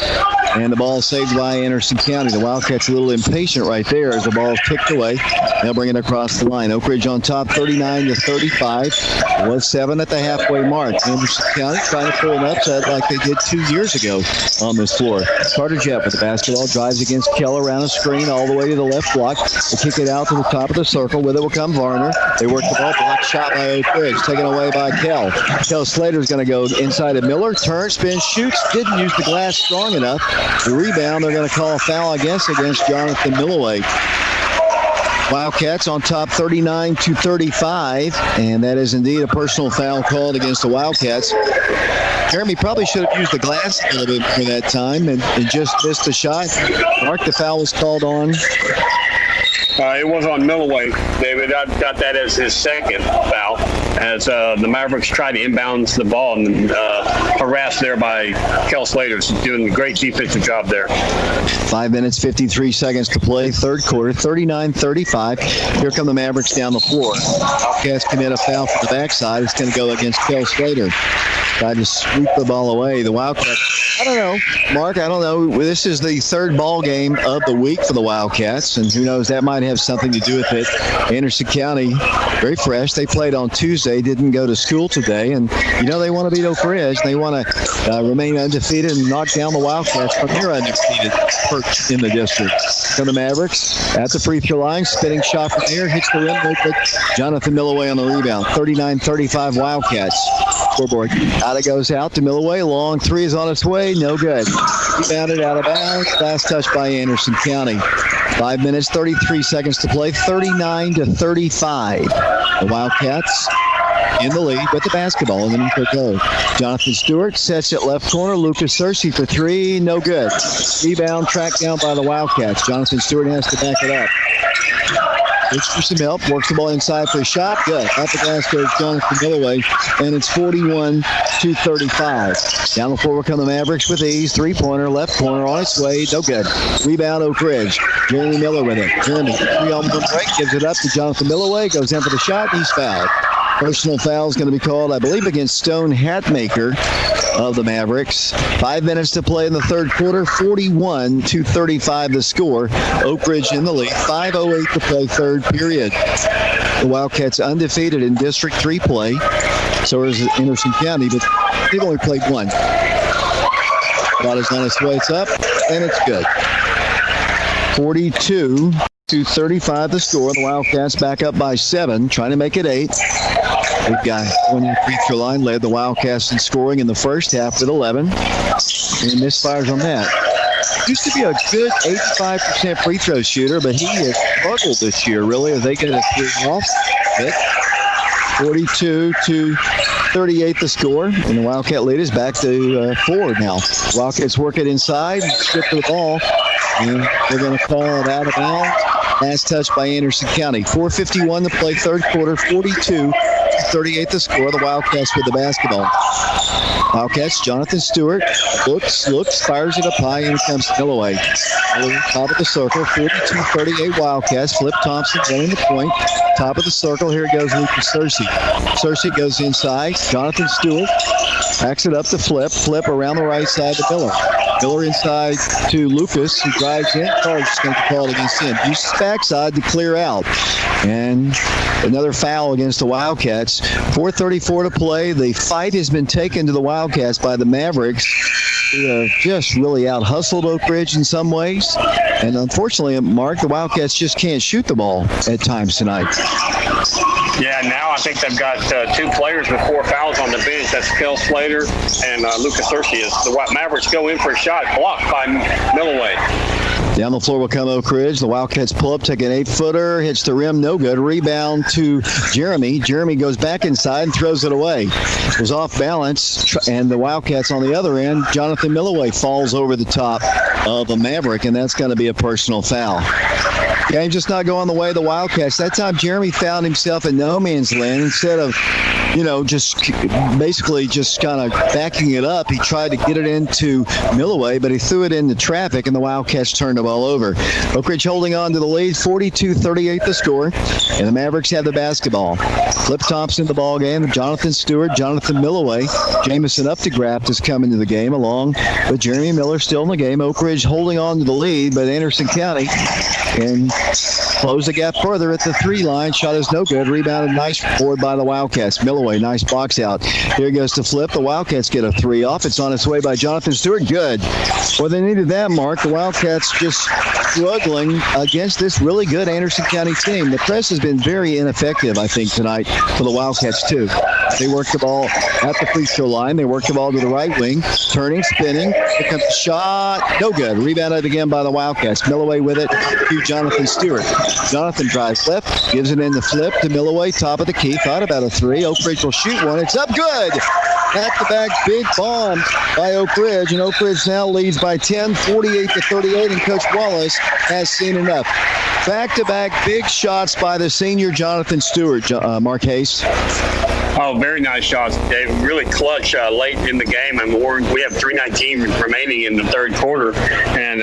And the ball saved by Anderson County. The Wildcats a little impatient right there as the ball is kicked away. They'll bring it across the line. Oak Ridge on top, 39-35. It was 7 at the halfway mark. Anderson County trying to pull an upset like they did 2 years ago on this floor. Carter Jett with the basketball, drives against Keller around a screen all the way to the left block. They kick it out to the top of the circle. With it will come Varner. They work the ball. Block shot by Oak Ridge. Taken away by Kell. Kell Slater's going to go inside of Miller. Turns, spins, shoots. Didn't use the glass strong enough. The rebound, they're going to call a foul, I guess, against Jonathan Milloway. Wildcats on top 39-35, and that is indeed a personal foul called against the Wildcats. Jeremy probably should have used the glass a little bit for that time and just missed the shot. Mark, the foul was called on.
It was on Milloway, David. I got that as his second foul, as the Mavericks tried to inbounds the ball and harassed there by Kell Slater. Doing a great defensive job there.
5 minutes, 53 seconds to play, third quarter, 39-35. Here come the Mavericks down the floor. Wildcats commit a foul from the backside. It's going to go against Kell Slater. Tried to sweep the ball away. The Wildcats, I don't know, Mark, I don't know. This is the third ball game of the week for the Wildcats, and who knows, that might have something to do with it. Anderson County, very fresh. They played on Tuesday, didn't go to school today, and you know they want to beat Oak Ridge. They want to remain undefeated and knock down the Wildcats from their undefeated perch in the district. So the Mavericks at the free throw line, spinning shot from there, hits the rim, but Jonathan Milloway on the rebound. 39-35 Wildcats. Scoreboard. Out it goes out to Milloway. Long three is on its way. No good. Rebounded out of bounds. Last touch by Anderson County. 5 minutes, 33 seconds to play. 39-35. The Wildcats in the lead with the basketball underneath their goal. Jonathan Stewart sets it left corner. Lucas Searcy for three. No good. Rebound tracked down by the Wildcats. Jonathan Stewart has to back it up. Looks for some help. Works the ball inside for a shot. Good. Off the glass goes Jonathan Milloway, and it's 41-35. Down the floor will come the Mavericks with ease. Three-pointer, left corner on its way. No good. Rebound Oak Ridge. Jeremy Miller with it. Jeremy, 3-on-1 break, gives it up to Jonathan Milloway. Goes in for the shot. He's fouled. Personal foul is going to be called, I believe, against Stone Hatmaker of the Mavericks. 5 minutes to play in the third quarter. 41-35 the score. Oak Ridge in the lead. 5:08 to play third period. The Wildcats undefeated in District 3 play. So is Anderson County, but they've only played one. Ball is on its way. It's up, and it's good. 42-35 the score. The Wildcats back up by 7, trying to make it 8. Big guy on the free throw line led the Wildcats in scoring in the first half with 11. And misfires on that. Used to be a good 85% free throw shooter, but he has struggled this year, really, as they get a three off. 42-38 the score, and the Wildcat lead is back to 4 now. Wildcats work it inside, skip to the ball, and they're going to call it out of bounds. Last touch by Anderson County. 4:51 to play third quarter, 42-38 the score. The Wildcats with the basketball. Wildcats, Jonathan Stewart looks, fires it up high, and comes Milloway. Top of the circle, 42-38 Wildcats. Flip Thompson running the point. Top of the circle, here goes Lucas Searcy. Searcy goes inside. Jonathan Stewart backs it up to Flip. Flip around the right side to Miller. Miller inside to Lucas, who drives in. Carter's going to call it against him. Uses backside to clear out. And another foul against the Wildcats. 4:34 to play. The fight has been taken to the Wildcats by the Mavericks, who have just really out-hustled Oak Ridge in some ways. And unfortunately, Mark, the Wildcats just can't shoot the ball at times tonight.
Yeah, now I think they've got 2 players with 4 fouls on the bench. That's Kel Slater and Lucas Ursius. The Mavericks go in for a shot, blocked by Milloway.
Down the floor will come Oak Ridge. The Wildcats pull up, take an 8-footer, hits the rim, no good. Rebound to Jeremy. Jeremy goes back inside and throws it away. It was off balance, and the Wildcats on the other end, Jonathan Milloway falls over the top of the Maverick, and that's going to be a personal foul. Game just not going the way of the Wildcats. That time Jeremy found himself in no man's land. Instead of, just basically just kind of backing it up, he tried to get it into Milloway, but he threw it into traffic, and the Wildcats turned the ball over. Oak Ridge holding on to the lead, 42-38 the score, and the Mavericks have the basketball. Flip Thompson in the ball game, Jonathan Stewart, Jonathan Milloway, Jamison Updegraft is coming to the game, along with Jeremy Miller still in the game. Oak Ridge holding on to the lead, but Anderson County and close the gap further at the 3 line. Shot is no good. Rebounded, nice board by the Wildcats. Milloway, nice box out. Here goes to flip. The Wildcats get a 3 off. It's on its way by Jonathan Stewart. Good. Well, they needed that, Mark. The Wildcats just struggling against this really good Anderson County team. The press has been very ineffective, I think, tonight for the Wildcats, too. They work the ball at the free throw line. They work the ball to the right wing. Turning, spinning. Here comes the shot. No good. Rebounded again by the Wildcats. Milloway with it to Jonathan Stewart. Jonathan drives left, gives it in the flip to Milloway, top of the key. Thought about a 3. Oak Ridge will shoot one. It's up good. Back-to-back big bomb by Oak Ridge, and Oak Ridge now leads by 10, 48-38, and Coach Wallace has seen enough. Back-to-back big shots by the senior Jonathan Stewart, Mark Hayes.
Oh, very nice shots, Dave. Really clutch late in the game. And we have 3:19 remaining in the third quarter. And,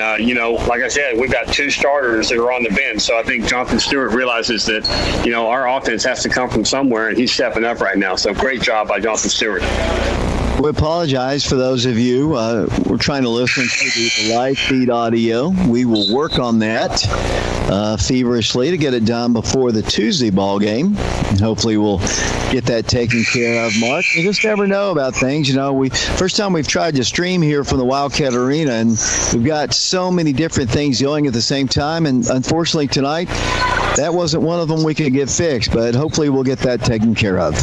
like I said, we've got 2 starters that are on the bench. So I think Jonathan Stewart realizes that, our offense has to come from somewhere, and he's stepping up right now. So great job by Jonathan Stewart.
We apologize for those of you. We're trying to listen to the live feed audio. We will work on that feverishly to get it done before the Tuesday ball game. And hopefully we'll get that taken care of, Mark. You just never know about things. First time we've tried to stream here from the Wildcat Arena, and we've got so many different things going at the same time. And unfortunately tonight, that wasn't one of them we could get fixed, but hopefully we'll get that taken care of.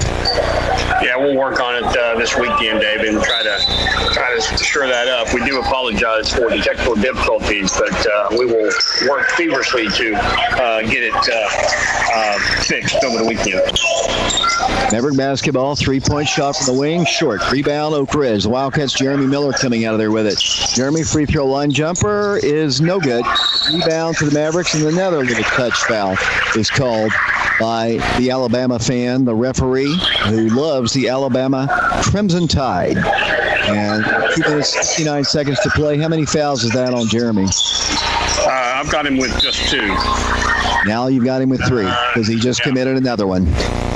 Yeah, we'll work on it this weekend, Dave, and try to stir that up. We do apologize for the technical difficulties, but we will work feverishly to get it fixed over the weekend.
Maverick basketball, 3-point shot from the wing, short. Rebound, Oak Ridge. The Wildcats, Jeremy Miller coming out of there with it. Jeremy, free throw line jumper is no good. Rebound to the Mavericks, and another little touch foul is called by the Alabama fan, the referee, who loves the Alabama Crimson Tide. And 2 minutes, 59 seconds to play. How many fouls is that on Jeremy?
I've got him with just 2.
Now you've got him with 3 because he just committed another one.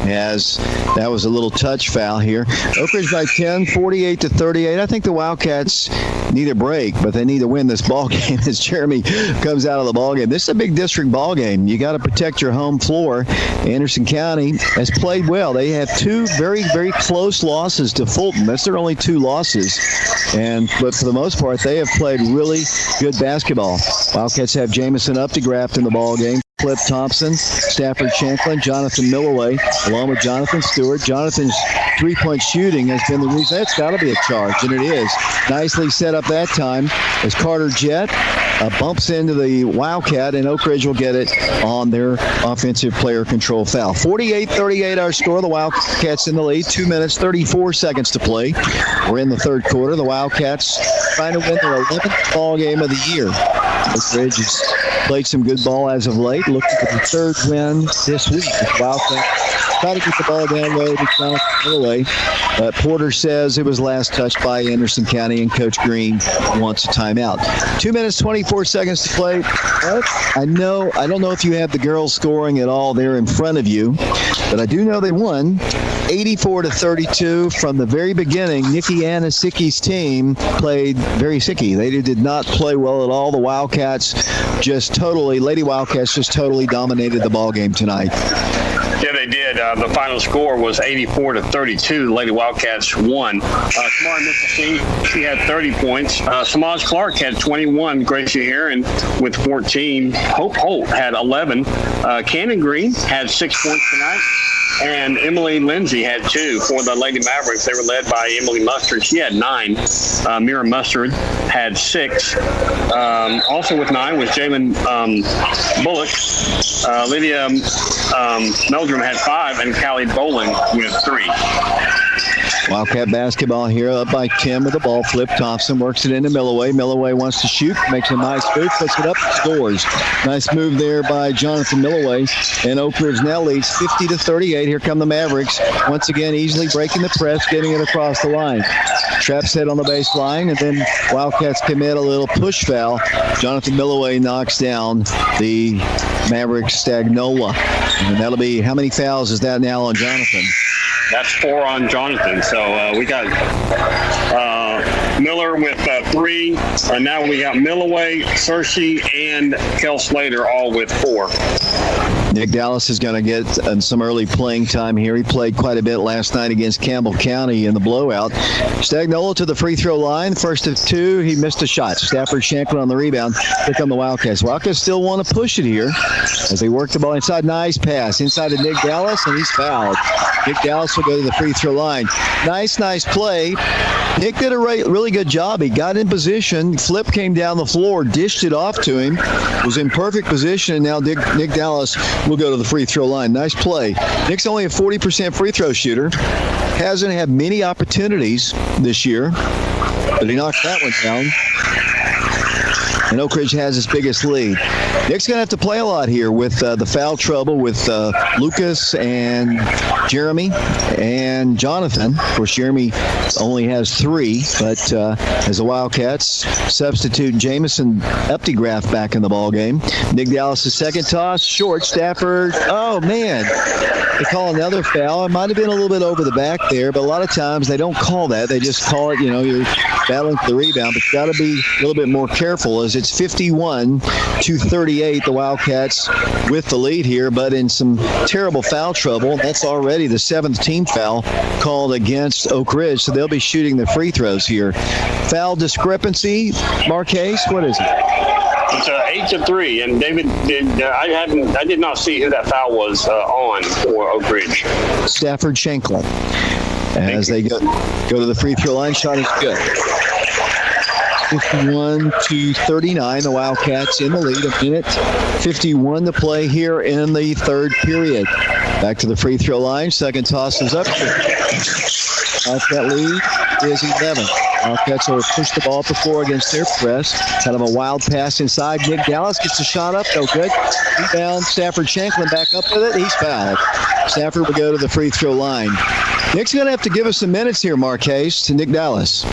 As that was a little touch foul here. Oak Ridge by 10, 48-38. I think the Wildcats need a break, but they need to win this ball game as Jeremy comes out of the ball game. This is a big district ball game. You got to protect your home floor. Anderson County has played well. They have 2 very, very close losses to Fulton. That's their only 2 losses. But for the most part, they have played really good basketball. Wildcats have Jamison Updegraft in the ball game. Flip Thompson, Stafford Shanklin, Jonathan Milloway, along with Jonathan Stewart. Jonathan's 3-point shooting has been the reason. That's got to be a charge, and it is. Nicely set up that time as Carter Jett bumps into the Wildcat, and Oak Ridge will get it on their offensive player control foul. 48-38 our score. The Wildcats in the lead. 2 minutes, 34 seconds to play. We're in the third quarter. The Wildcats trying to win their 11th ball game of the year. Oak Ridge has played some good ball as of late. Looking for the 3rd win this week. The Wildcats try to get the ball down low to Jonathan Milloway. But Porter says it was last touched by Anderson County, and Coach Green wants a timeout. 2 minutes, 24 seconds to play. I don't know if you have the girls scoring at all there in front of you, but I do know they won 84-32 from the very beginning. Nikki Anasicki's team played very sicky. They did not play well at all. The Wildcats Lady Wildcats just totally dominated the ball game tonight.
Yeah, they did. The final score was 84-32. The Lady Wildcats won. Tamara Mitchell, she had 30 points. Samaj Clark had 21. Gracie Heron with 14. Hope Holt had 11. Cannon Green had 6 points tonight. And Emily Lindsay had 2 for the Lady Mavericks. They were led by Emily Mustard. She had 9. Mira Mustard had 6. Also with 9 was Jalen Bullock. Lydia Meldrum had 5, and Callie Bowling with 3.
Wildcat basketball here, up by 10 with the ball flip. Thompson works it into Milloway. Milloway wants to shoot, makes a nice move, puts it up, and scores. Nice move there by Jonathan Milloway. And Oak Ridge now leads 50-38. Here come the Mavericks. Once again, easily breaking the press, getting it across the line. Trap set on the baseline, and then Wildcats commit a little push foul. Jonathan Milloway knocks down the Mavericks Stagnola. And that'll be, how many fouls is that now on Jonathan?
That's 4 on Jonathan. So we got Miller with 3. Now we got Milloway, Searcy, and Kel Slater all with 4.
Nick Dallas is going to get some early playing time here. He played quite a bit last night against Campbell County in the blowout. Stagnola to the free throw line. First of 2, he missed a shot. Stafford Shanklin on the rebound. Here come the Wildcats. Wildcats still want to push it here as they work the ball inside. Nice pass inside to Nick Dallas, and he's fouled. Nick Dallas will go to the free throw line. Nice play. Nick did a really good job. He got in position. Flip came down the floor, dished it off to him. Was in perfect position, and now Nick Dallas will go to the free throw line. Nice play. Nick's only a 40% free throw shooter. Hasn't had many opportunities this year, but he knocked that one down. And Oak Ridge has his biggest lead. Nick's going to have to play a lot here with the foul trouble with Lucas and Jeremy and Jonathan. Of course, Jeremy only has 3, but as the Wildcats substitute Jamison Eptigraph back in the ballgame. Nick Dallas' second toss, short. Stafford, oh, man. They call another foul. It might have been a little bit over the back there, but a lot of times they don't call that. They just call it, you're battling for the rebound, but you got to be a little bit more careful as it's 51-38. The Wildcats with the lead here, but in some terrible foul trouble. That's already the 7th team foul called against Oak Ridge, so they'll be shooting the free throws here. Foul discrepancy, Marquez, what is it?
It's 8-3, and David, I did not see who that foul was on for Oak Ridge.
Stafford Shanklin. As they go to the free throw line, shot is good. 51-39, the Wildcats in the lead. A minute 51 to play here in the third period. Back to the free throw line. Second toss is up. Wildcat lead is 11. Wildcats will push the ball before against their press. Kind of a wild pass inside. Nick Dallas gets the shot up. No good. Rebound. Stafford Shanklin back up with it. He's fouled. Stafford will go to the free throw line. Nick's going to have to give us some minutes here, Marquez, to Nick Dallas.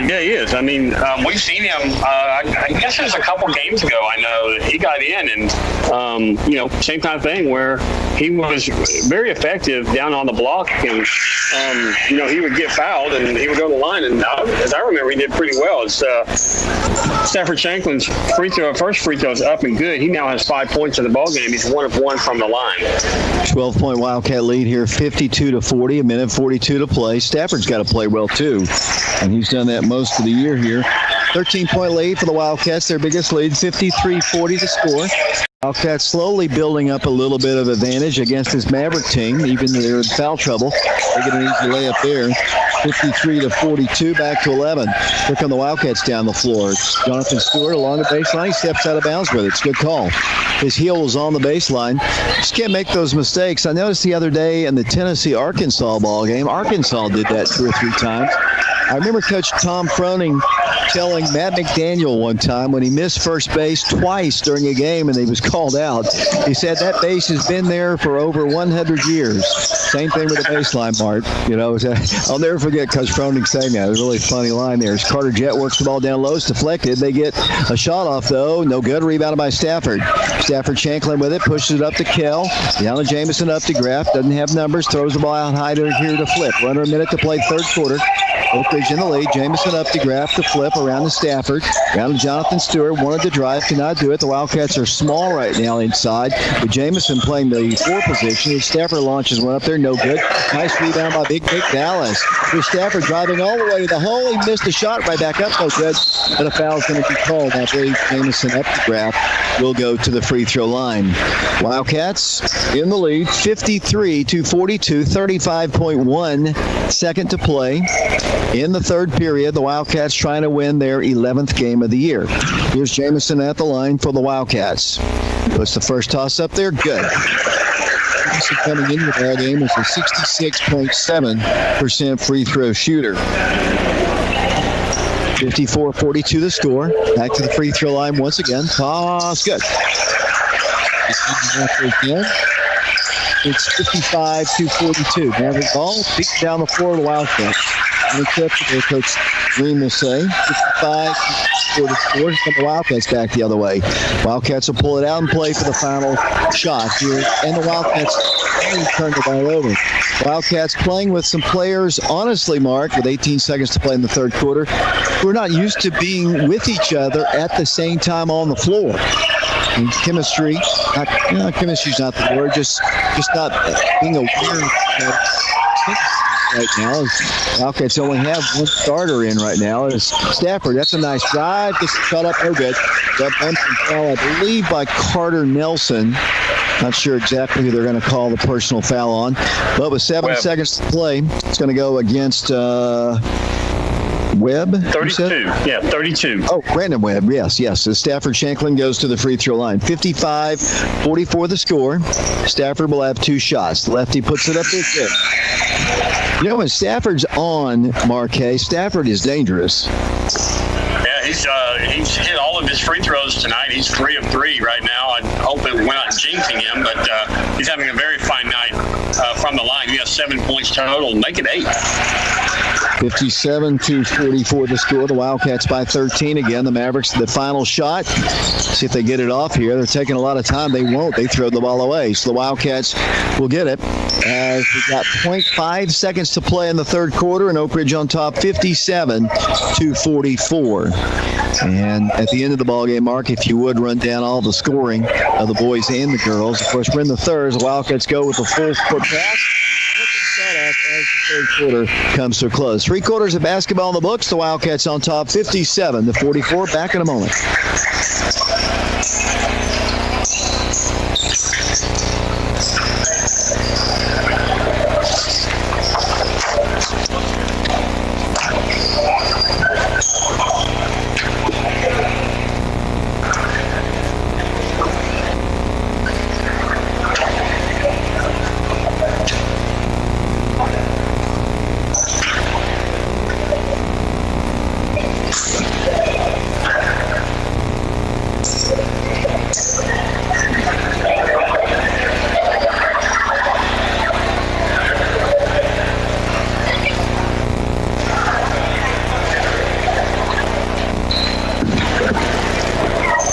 Yeah, he is. I mean, we've seen him. I guess it was a couple games ago. I know that he got in, and same kind of thing where he was very effective down on the block, and he would get fouled and he would go to the line. And as I remember, he did pretty well. It's Stafford Shanklin's first free throw is up and good. He now has 5 points in the ball game. He's 1 of 1 from the line.
12-point Wildcat lead here, 52-40. A minute 42 to play. Stafford's got to play well too, and he's done that most of the year here. 13-point lead for the Wildcats, their biggest lead, 53-40 to score. Wildcats slowly building up a little bit of advantage against this Maverick team, even though they're in foul trouble. They get an easy layup there. 53-42, back to 11. Here come the Wildcats down the floor. Jonathan Stewart along the baseline. He steps out of bounds with it. It's a good call. His heel was on the baseline. Just can't make those mistakes. I noticed the other day in the Tennessee-Arkansas ball game, Arkansas did that 2 or 3 times. I remember Coach Tom Froning telling Matt McDaniel one time when he missed first base twice during a game and he was called out, he said that base has been there for over 100 years. Same thing with the baseline, Mart. I'll never forget Coach Froning saying that. It was a really funny line there. As Carter Jett works the ball down low, it's deflected. They get a shot off, though. No good. Rebounded by Stafford. Stafford Shanklin with it, pushes it up to Kell. Down to Jamison, up to Graff. Doesn't have numbers. Throws the ball out high here to Flip. Under a minute to play third quarter. Oak Ridge in the lead. Jamison up to grab the flip around to Stafford. Around to Jonathan Stewart. Wanted to drive, cannot do it. The Wildcats are small right now inside, with Jamison playing the 4 position. Stafford launches one up there, no good. Nice rebound by Big Dallas. With Stafford driving all the way to the hole. He missed a shot right back up, no good. But a foul's going to be called. I believe Jamison up to grab will go to the free throw line. Wildcats in the lead, 53-42, 35.1 second to play. In the third period, the Wildcats trying to win their 11th game of the year. Here's Jamison at the line for the Wildcats. Puts the first toss up there, good. Jamison coming into the ball game is a 66.7% free throw shooter. 54-42 the score. Back to the free throw line once again. Toss, good. It's 55-42. Maverick ball beat down the floor of the Wildcats. Unacceptable, Coach Green will say. 55-44. The Wildcats back the other way. Wildcats will pull it out and play for the final shot here. And the Wildcats turn the ball over. Wildcats playing with some players, honestly, Mark, with 18 seconds to play in the third quarter, we're not used to being with each other at the same time on the floor. And chemistry, chemistry's not the word, just not being aware right now. Wildcats only have one starter in right now. It's Stafford. That's a nice drive. Just cut up. Oh, good. That bump and foul, I believe, by Carter Nelson. Not sure exactly who they're going to call the personal foul on. But with 7 seconds to play, it's going to go against Webb?
32. Yeah, 32.
Oh, Brandon Webb. Yes. So Stafford Shanklin goes to the free throw line. 55-44 the score. Stafford will have 2 shots. The lefty puts it up there. Good. You know, when Stafford's on, Marquez, Stafford is dangerous.
Yeah, he's hit all of his free throws tonight. He's 3 of 3 right now. I hope we're not jinxing him, but he's having a very fine night from the line. He has 7 points total. Make it 8.
57-44 the score. The Wildcats by 13 again. The Mavericks, the final shot. See if they get it off here. They're taking a lot of time. They won't. They throw the ball away. So the Wildcats will get it. As we got 0.5 seconds to play in the third quarter, and Oak Ridge on top 57-44. And at the end of the ball game, Mark, if you would run down all the scoring of the boys and the girls. Of course, we're in the third. The Wildcats go with the full court pass. As the third quarter comes to a close. 3 quarters of basketball in the books. The Wildcats on top 57-44. Back in a moment.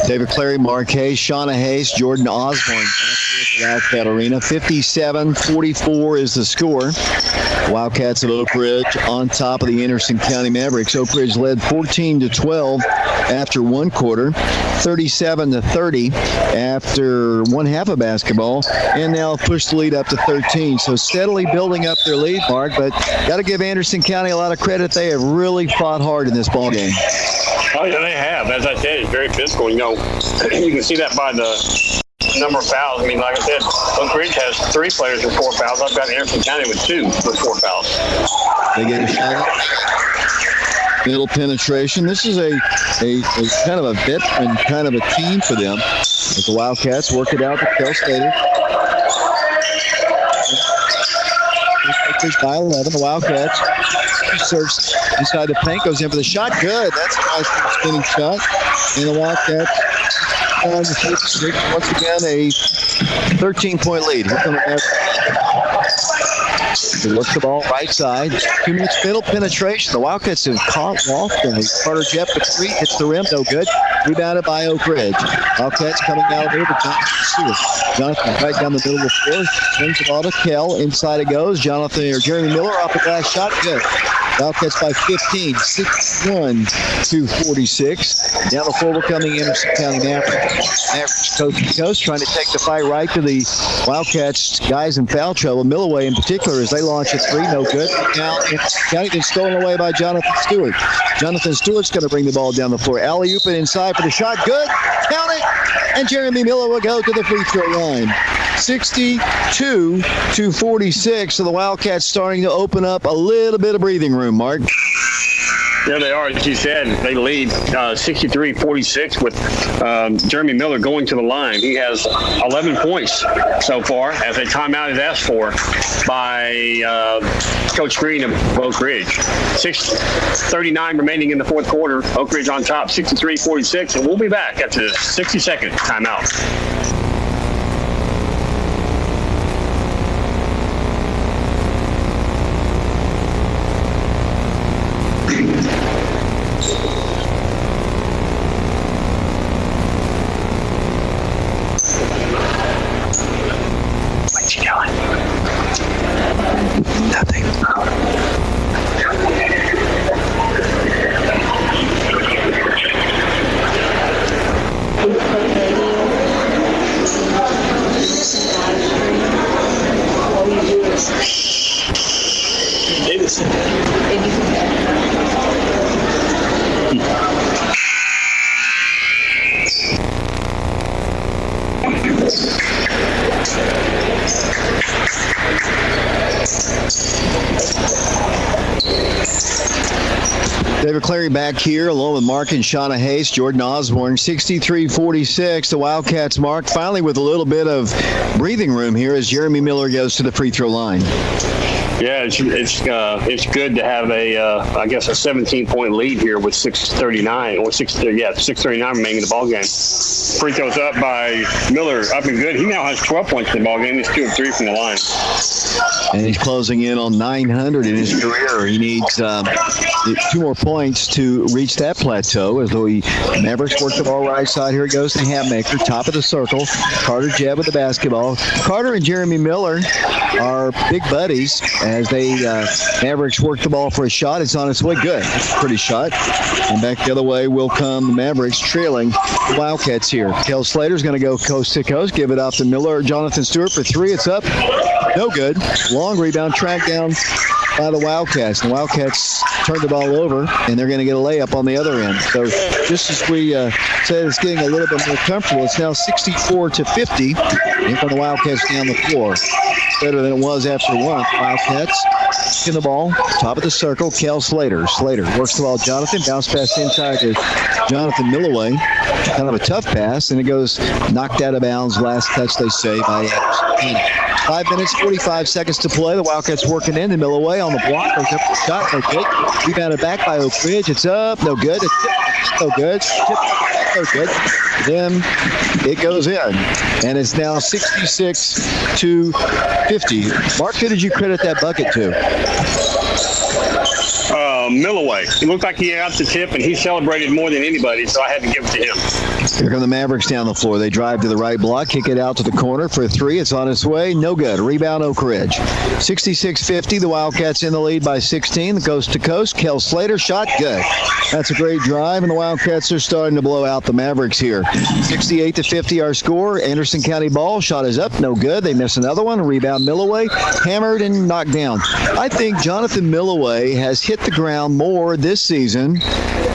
David Clary, Marquez, Shauna Hayes, Jordan Osborne. Wildcat Arena. 57-44 is the score. Wildcats of Oak Ridge on top of the Anderson County Mavericks. Oak Ridge led 14-12 after one quarter, 37-30 after one half of basketball, and now pushed the lead up to 13. So steadily building up their lead, Mark, but got to give Anderson County a lot of credit. They have really fought hard in this ball game.
Oh, yeah, they have. As I said, it's very physical. You know, you can see that by the number of fouls. I mean, like I said, Oak Ridge has 3 players with 4 fouls. I've got Anderson County with 2 with 4 fouls.
They get a shot. Middle penetration. This is a kind of a veteran kind of a team for them. As the Wildcats work it out to Kel Slater. By 11, the Wildcats serves inside the paint, goes in for the shot. Good. That's a nice spinning shot. And the Wildcats on the once again a 13-point lead. He looks the ball right side. 2 minutes middle penetration. The Wildcats have caught Lofton. Carter Jeff with 3 hits the rim, no good. Rebounded by Oak Ridge. Wildcats coming out over Jonathan Stewart. Jonathan right down the middle of the floor. Brings the ball to Kell. Inside it goes. Jeremy Miller off the glass shot. Good. Wildcats by 15, 61-46. Down the floor, we're coming Anderson County Mavericks. Mavericks coast to coast, trying to take the fight right to the Wildcats guys in foul trouble. Milloway in particular, as they launch a three, no good. Now, County gets stolen away by Jonathan Stewart. Jonathan Stewart's going to bring the ball down the floor. Alley-oop it inside for the shot. Good. Count it. And Jeremy Miller will go to the free throw line. 62-46. So the Wildcats starting to open up a little bit of breathing room, Mark.
There they are, as you said. They lead 63-46 with Jeremy Miller going to the line. He has 11 points so far, as a timeout is asked for by Coach Green of Oak Ridge. 6:39 remaining in the fourth quarter. Oak Ridge on top, 63-46, and we'll be back after the 60-second timeout.
David Clary back here along with Mark and Shauna Hayes, Jordan Osborne, 63-46. The Wildcats, Mark, finally with a little bit of breathing room here as Jeremy Miller goes to the free throw line.
Yeah, it's good to have a 17-point lead here with 6:39 remaining in the ball game. Free throws up by Miller, up and good. He now has 12 points in the ball game. He's 2 of 3 from the line.
And he's closing in on 900 in his career. He needs 2 more points to reach that plateau. As though Mavericks work the ball right side. Here it goes to Hatmaker, top of the circle. Carter Jebb with the basketball. Carter and Jeremy Miller are big buddies as they Mavericks work the ball for a shot. It's on its way. Good. Pretty shot. And back the other way will come the Mavericks trailing the Wildcats here. Kel Slater's going to go coast to coast. Give it off to Miller. Jonathan Stewart for 3. It's up. No good. Long rebound tracked down by the Wildcats. The Wildcats turned the ball over, and they're going to get a layup on the other end. So just as we said, it's getting a little bit more comfortable. It's now 64-50. And from the Wildcats down the floor. Better than it was after one. Wildcats in the ball, top of the circle. Kel Slater. Slater works the ball. Jonathan bounce pass inside to Jonathan Milloway. Kind of a tough pass, and it goes knocked out of bounds. Last touch, they say, by Anderson. 5 minutes, 45 seconds to play. The Wildcats working in. The Milloway on the block. Goes up the shot. No good. Rebounded back by Oak Ridge. It's up. No good. It's no good. No good. Then it goes in. And it's now 66-50. Mark, who did you credit that bucket to?
Milloway. It looked like he got the tip, and he celebrated more than anybody, so I had to give it to him.
Here come the Mavericks down the floor. They drive to the right block, kick it out to the corner for a 3. It's on its way. No good. Rebound, Oak Ridge. 66-50. The Wildcats in the lead by 16. The coast to coast. Kel Slater shot. Good. That's a great drive, and the Wildcats are starting to blow out the Mavericks here. 68-50 our score. Anderson County ball. Shot is up. No good. They miss another one. Rebound, Milloway. Hammered and knocked down. I think Jonathan Milloway has hit the ground more this season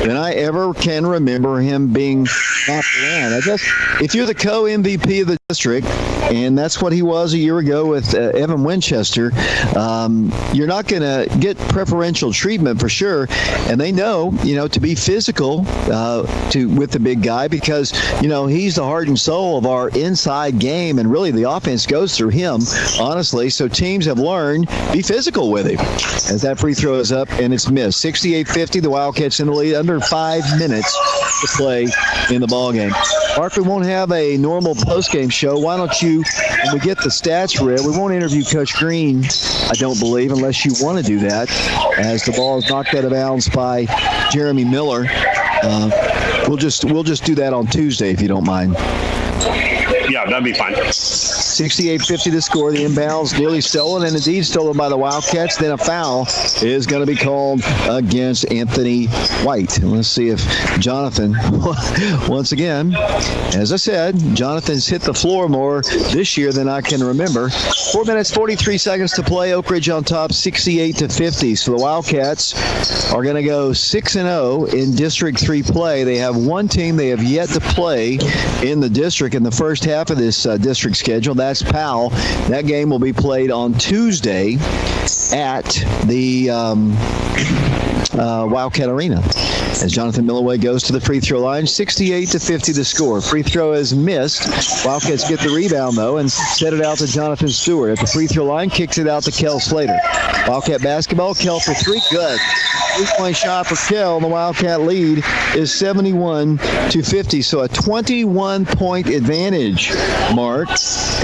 than I ever can remember him being knocked around. I guess if you're the co-MVP of the district, and that's what he was a year ago with Evan Winchester, you're not going to get preferential treatment for sure. And they know, to be physical with the big guy because, he's the heart and soul of our inside game, and really the offense goes through him, honestly. So teams have learned, be physical with him. As that free throw is up and it's missed. 68-50, the Wildcats in the lead, under 5 minutes to play in the ballgame. Mark, we won't have a normal postgame show. Why don't you, when we get the stats read, we won't interview Coach Green, I don't believe, unless you want to do that, as the ball is knocked out of bounds by Jeremy Miller. We'll just do that on Tuesday if you don't mind.
Yeah, that'd be fine.
68-50 to score. The inbounds nearly stolen, and indeed stolen by the Wildcats. Then a foul is going to be called against Anthony White. And let's see if Jonathan, once again, as I said, Jonathan's hit the floor more this year than I can remember. 4 minutes, 43 seconds to play. Oak Ridge on top, 68-50. So the Wildcats are going to go 6-0 in District 3 play. They have one team they have yet to play in the district in the first half of this district schedule. That's Powell. That game will be played on Tuesday at the Wildcat Arena. As Jonathan Milloway goes to the free throw line, 68-50 to score. Free throw is missed. Wildcats get the rebound, though, and set it out to Jonathan Stewart. At the free throw line, kicks it out to Kel Slater. Wildcat basketball, Kel for three, good. 3-point shot for Kel. The Wildcat lead is 71-50. So a 21-point advantage, Mark.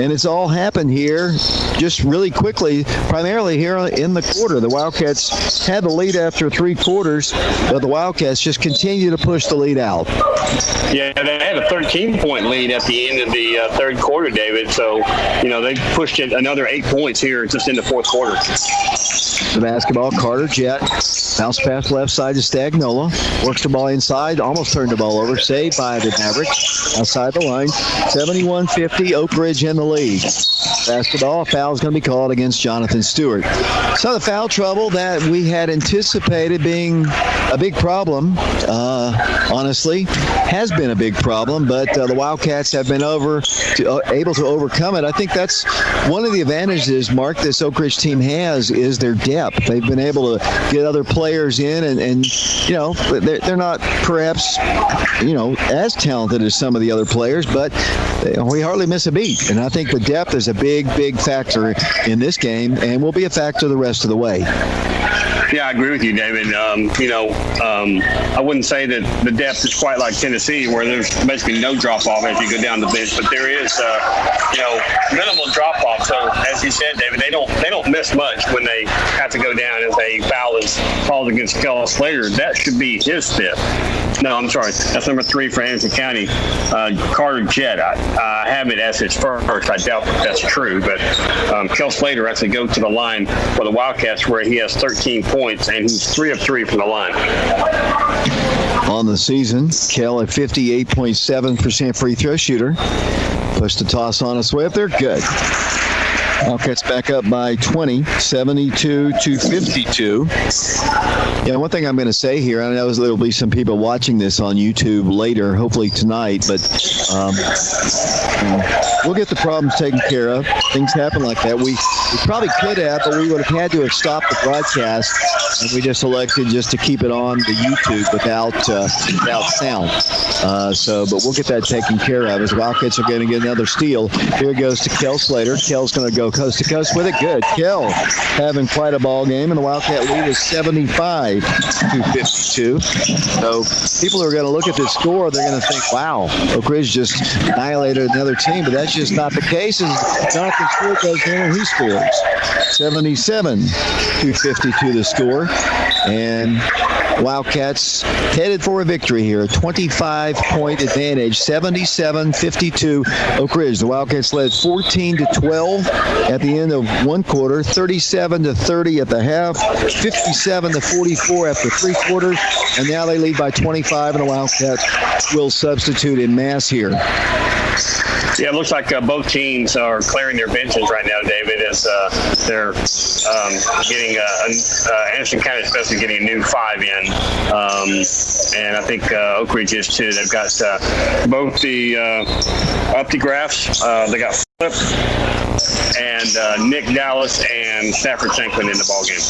And it's all happened here just really quickly, primarily here in the quarter. The Wildcats had the lead after 3 quarters, but the Wildcats just continue to push the lead out.
Yeah, they had a 13-point lead at the end of the third quarter, David. So, they pushed it another 8 points here just in the fourth quarter.
The basketball, Carter Jett. Bounce pass left side to Stagnola. Works the ball inside. Almost turned the ball over. Saved by the Mavericks. Outside the line. 71-50. Oak Ridge in the lead. Basketball. A foul is going to be called against Jonathan Stewart. So the foul trouble that we had anticipated being a big problem, honestly, has been a big problem, but the Wildcats have been able to overcome it. I think that's one of the advantages, Mark, this Oak Ridge team has is their depth. They've been able to get other players in, and they're not perhaps, as talented as some of the other players, but we hardly miss a beat. And I think the depth is a big factor in this game and will be a factor the rest of the way.
Yeah, I agree with you, David. I wouldn't say that the depth is quite like Tennessee, where there's basically no drop-off as you go down the bench, but there is, minimal drop-off. So, as you said, David, they don't miss much when they have to go down if a foul is called against Kel Slater. That should be his fifth. No, I'm sorry. That's number 3 for Anderson County. Carter Jett, I have it as his first. I doubt that's true, but Kel Slater actually goes to the line for the Wildcats where he has 13 points, and he's 3 of 3 from the line.
On the season, Kel, a 58.7% free throw shooter. Push the toss on its way up there. Good. Wildcats back up by 20, 72-52. Yeah, one thing I'm going to say here, I know there will be some people watching this on YouTube later, hopefully tonight, but we'll get the problems taken care of. Things happen like that. We probably could have, but we would have had to have stopped the broadcast, and we just elected just to keep it on the YouTube without sound. But we'll get that taken care of as Wildcats are going to get another steal. Here it goes to Kel Slater. Kel's going to go coast to coast with it. Good. Kel having quite a ball game, and the Wildcat lead is 75-52. So people are going to look at this score, they're going to think, wow, Oak Ridge just annihilated another team, but that's just not the case. As Jonathan Stewart goes in and he scores. 77-52 the score. And Wildcats headed for a victory here. A 25-point advantage, 77-52 Oak Ridge. The Wildcats led 14-12 at the end of one quarter, 37-30 at the half, 57-44 after 3 quarters, and now they lead by 25, and the Wildcats will substitute in mass here.
Yeah, it looks like both teams are clearing their benches right now, David, as they're getting Anderson County especially getting a new 5 in. And I think Oak Ridge is too. They've got both the Uptigraphs, they got Flip and Nick Dallas and Stafford Shanklin in the ballgame.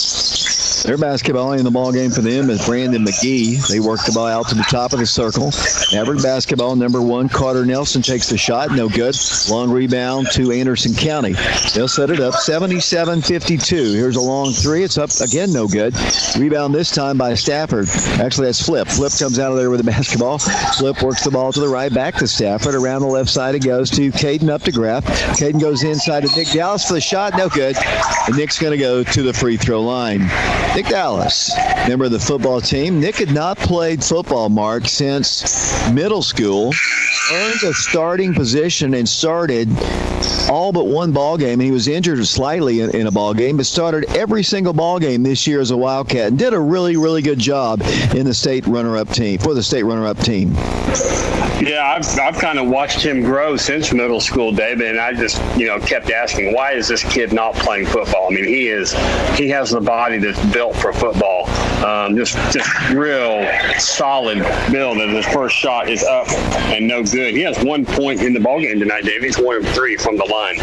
Their basketball in the ball game for them is Brandon McGee. They work the ball out to the top of the circle. Maverick basketball, number 1, Carter Nelson takes the shot. No good. Long rebound to Anderson County. They'll set it up 77-52. Here's a long 3. It's up again, no good. Rebound this time by Stafford. Actually, that's Flip. Flip comes out of there with the basketball. Flip works the ball to the right, back to Stafford. Around the left side it goes to Caden Uptigraph. Caden goes inside to Nick Dallas for the shot. No good. And Nick's going to go to the free throw line. Nick Dallas, member of the football team. Nick had not played football, Mark, since middle school. Earned a starting position and started all but one ball game. He was injured slightly in a ball game, but started every single ball game this year as a Wildcat and did a really, really good job in the state runner-up team, for the state runner-up team.
Yeah, I've kind of watched him grow since middle school, David, and I just, kept asking, why is this kid not playing football? I mean, he has the body that's built for football. Just real solid build, and his first shot is up and no good. He has 1 point in the ballgame tonight, David. He's 1 of 3 from the line.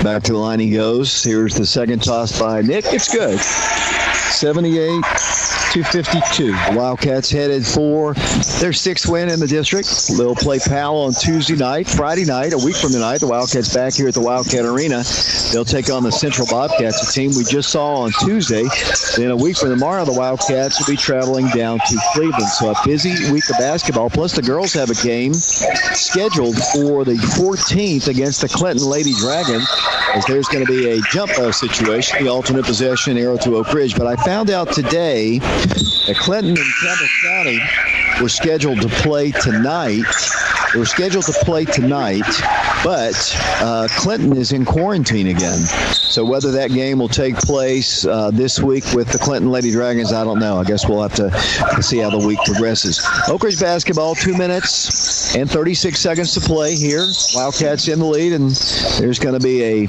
Back to the line he goes. Here's the second toss by Nick. It's good. 78-52. The Wildcats headed for their 6th win in the district. They'll play Powell on Tuesday night. Friday night, a week from tonight, the Wildcats back here at the Wildcat Arena. They'll take on the Central Bobcats, a team we just saw on Tuesday. Then a week from tomorrow, the Wildcats will be traveling down to Cleveland. So a busy week of basketball. Plus, the girls have a game scheduled for the 14th against the Clinton Lady Dragons, as there's going to be a jump ball situation, the alternate possession arrow to Oak Ridge. But I found out today that Clinton and Campbell County were scheduled to play tonight. But Clinton is in quarantine again. So whether that game will take place this week with the Clinton Lady Dragons, I don't know. I guess we'll have to see how the week progresses. Oak Ridge basketball, 2 minutes and 36 seconds to play here. Wildcats in the lead, and there's going to be a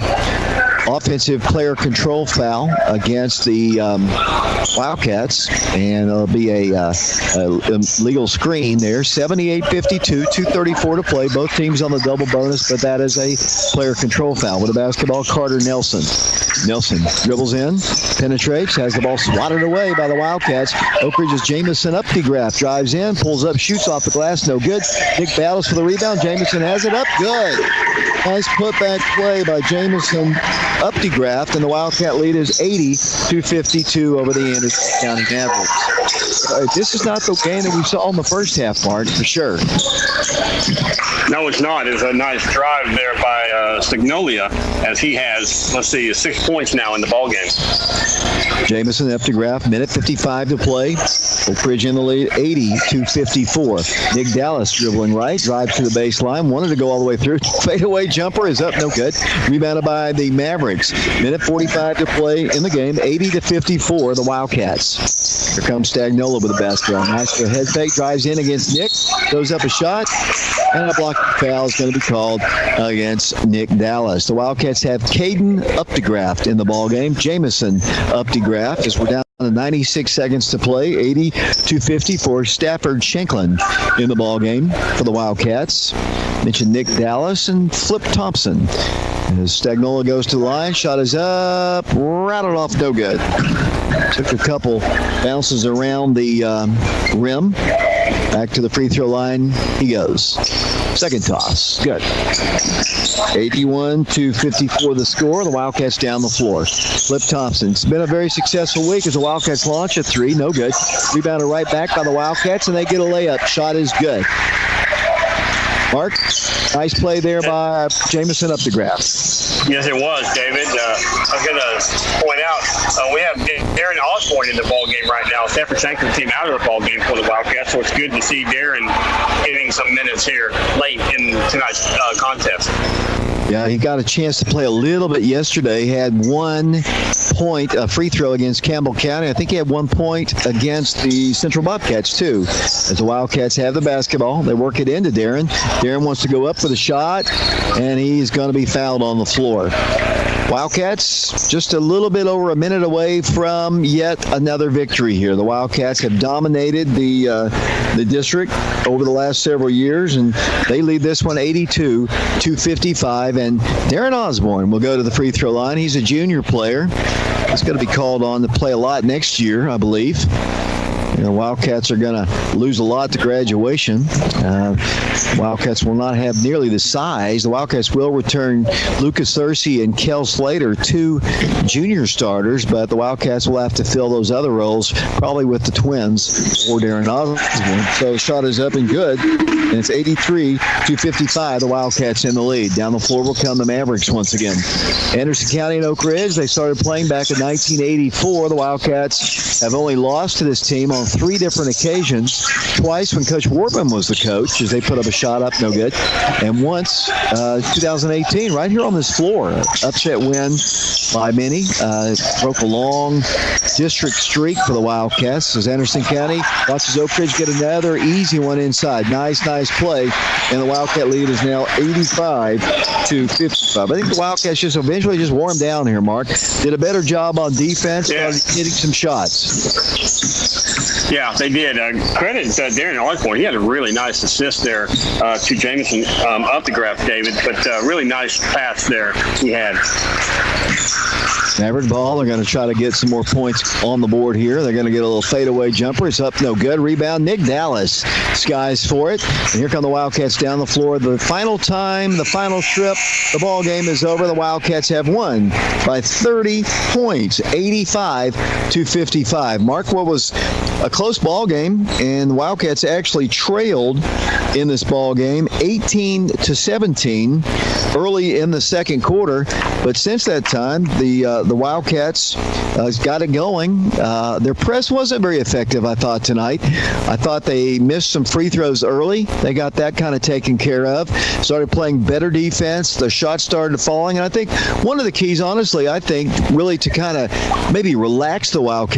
offensive player control foul against the Wildcats, and it'll be a legal screen there. 78-52, 2:34 to play. Both teams on the double bonus, but that is a player control foul. With the basketball, Carter Nelson. Nelson dribbles in, penetrates, has the ball swatted away by the Wildcats. Oak Ridge's Jamison Updegraff drives in, pulls up, shoots off the glass, no good. Nick Dallas for the rebound. Jamison has it up, good. Nice putback play by Jamison Updegraff, and the Wildcat lead is 80-52 over the Anderson County Mavericks. This is not the game that we saw in the first half, Mark, for sure.
No, it's not. It's a nice drive there by Signolia, as he has, 6 points now in the ballgame.
Jamison Updegraff, minute 55 to play. Oak Ridge in the lead, 80-54. Nick Dallas dribbling right, drives to the baseline, wanted to go all the way through. Fadeaway jumper is up, no good. Rebounded by the Mavericks. Minute 45 to play in the game, 80-54, the Wildcats. Here comes Stagnola with the basketball. Nice head fake, drives in against Nick, goes up a shot, and a blocking foul is going to be called against Nick Dallas. The Wildcats have Caden Updegraff in the ballgame. Jamison Updegraff, as we're down to 96 seconds to play, 80-54. Stafford Shanklin in the ballgame for the Wildcats. Mentioned Nick Dallas and Flip Thompson. As Stagnola goes to the line, shot is up, rattled off, no good. Took a couple bounces around the rim. Back to the free throw line he goes. Second toss, good. 81-54 the score. The Wildcats down the floor. Flip Thompson. It's been a very successful week as the Wildcats launch a three, no good. Rebounded right back by the Wildcats, and they get a layup. Shot is good. Mark, nice play there by Jamison Updegraff.
Yes, it was, David. I was going to point out, we have Darren Osborne in the ballgame right now. Stafford Shanklin team out of the ballgame for the Wildcats, so it's good to see Darren getting some minutes here late in tonight's contest.
Yeah, he got a chance to play a little bit yesterday. He had 1 point, a free throw against Campbell County. I think he had 1 point against the Central Bobcats, too. As the Wildcats have the basketball, they work it into Darren. Darren wants to go up for the shot, and he's going to be fouled on the floor. Wildcats just a little bit over a minute away from yet another victory here. The Wildcats have dominated the district over the last several years, and they lead this one 82-55. And Darren Osborne will go to the free throw line. He's a junior player. He's going to be called on to play a lot next year, I believe. The Wildcats are going to lose a lot to graduation. Wildcats will not have nearly the size. The Wildcats will return Lucas Thursey and Kel Slater, 2 junior starters, but the Wildcats will have to fill those other roles, probably with the twins or Darren Osborne. So the shot is up and good, and it's 83-55. The Wildcats in the lead. Down the floor will come the Mavericks once again. Anderson County and Oak Ridge, they started playing back in 1984. The Wildcats have only lost to this team on 3 different occasions. Twice when Coach Wartman was the coach, as they put up a shot up, no good. And once, 2018, right here on this floor. Upset win by many. Broke a long district streak for the Wildcats as Anderson County watches Oak Ridge get another easy one inside. Nice play. And the Wildcat lead is now 85-55. I think the Wildcats just eventually just wore them down here, Mark. Did a better job on defense, started hitting some shots.
Yeah, they did. Credit Darren Osborne. He had a really nice assist there to Jamison up the graph, David, but really nice pass there he had.
Maverick ball. They're going to try to get some more points on the board here. They're going to get a little fadeaway jumper. It's up, no good. Rebound, Nick Dallas skies for it. And here come the Wildcats down the floor. The final time, the final trip, the ball game is over. The Wildcats have won by 30 points, 85-55. Mark, what was a close ball game, and the Wildcats actually trailed in this ball game 18-17 early in the second quarter. But since that time, the Wildcats got it going. Their press wasn't very effective, I thought, tonight. I thought they missed some free throws early. They got that kind of taken care of. Started playing better defense. The shots started falling. And I think one of the keys, honestly, really to kind of maybe relax the Wildcats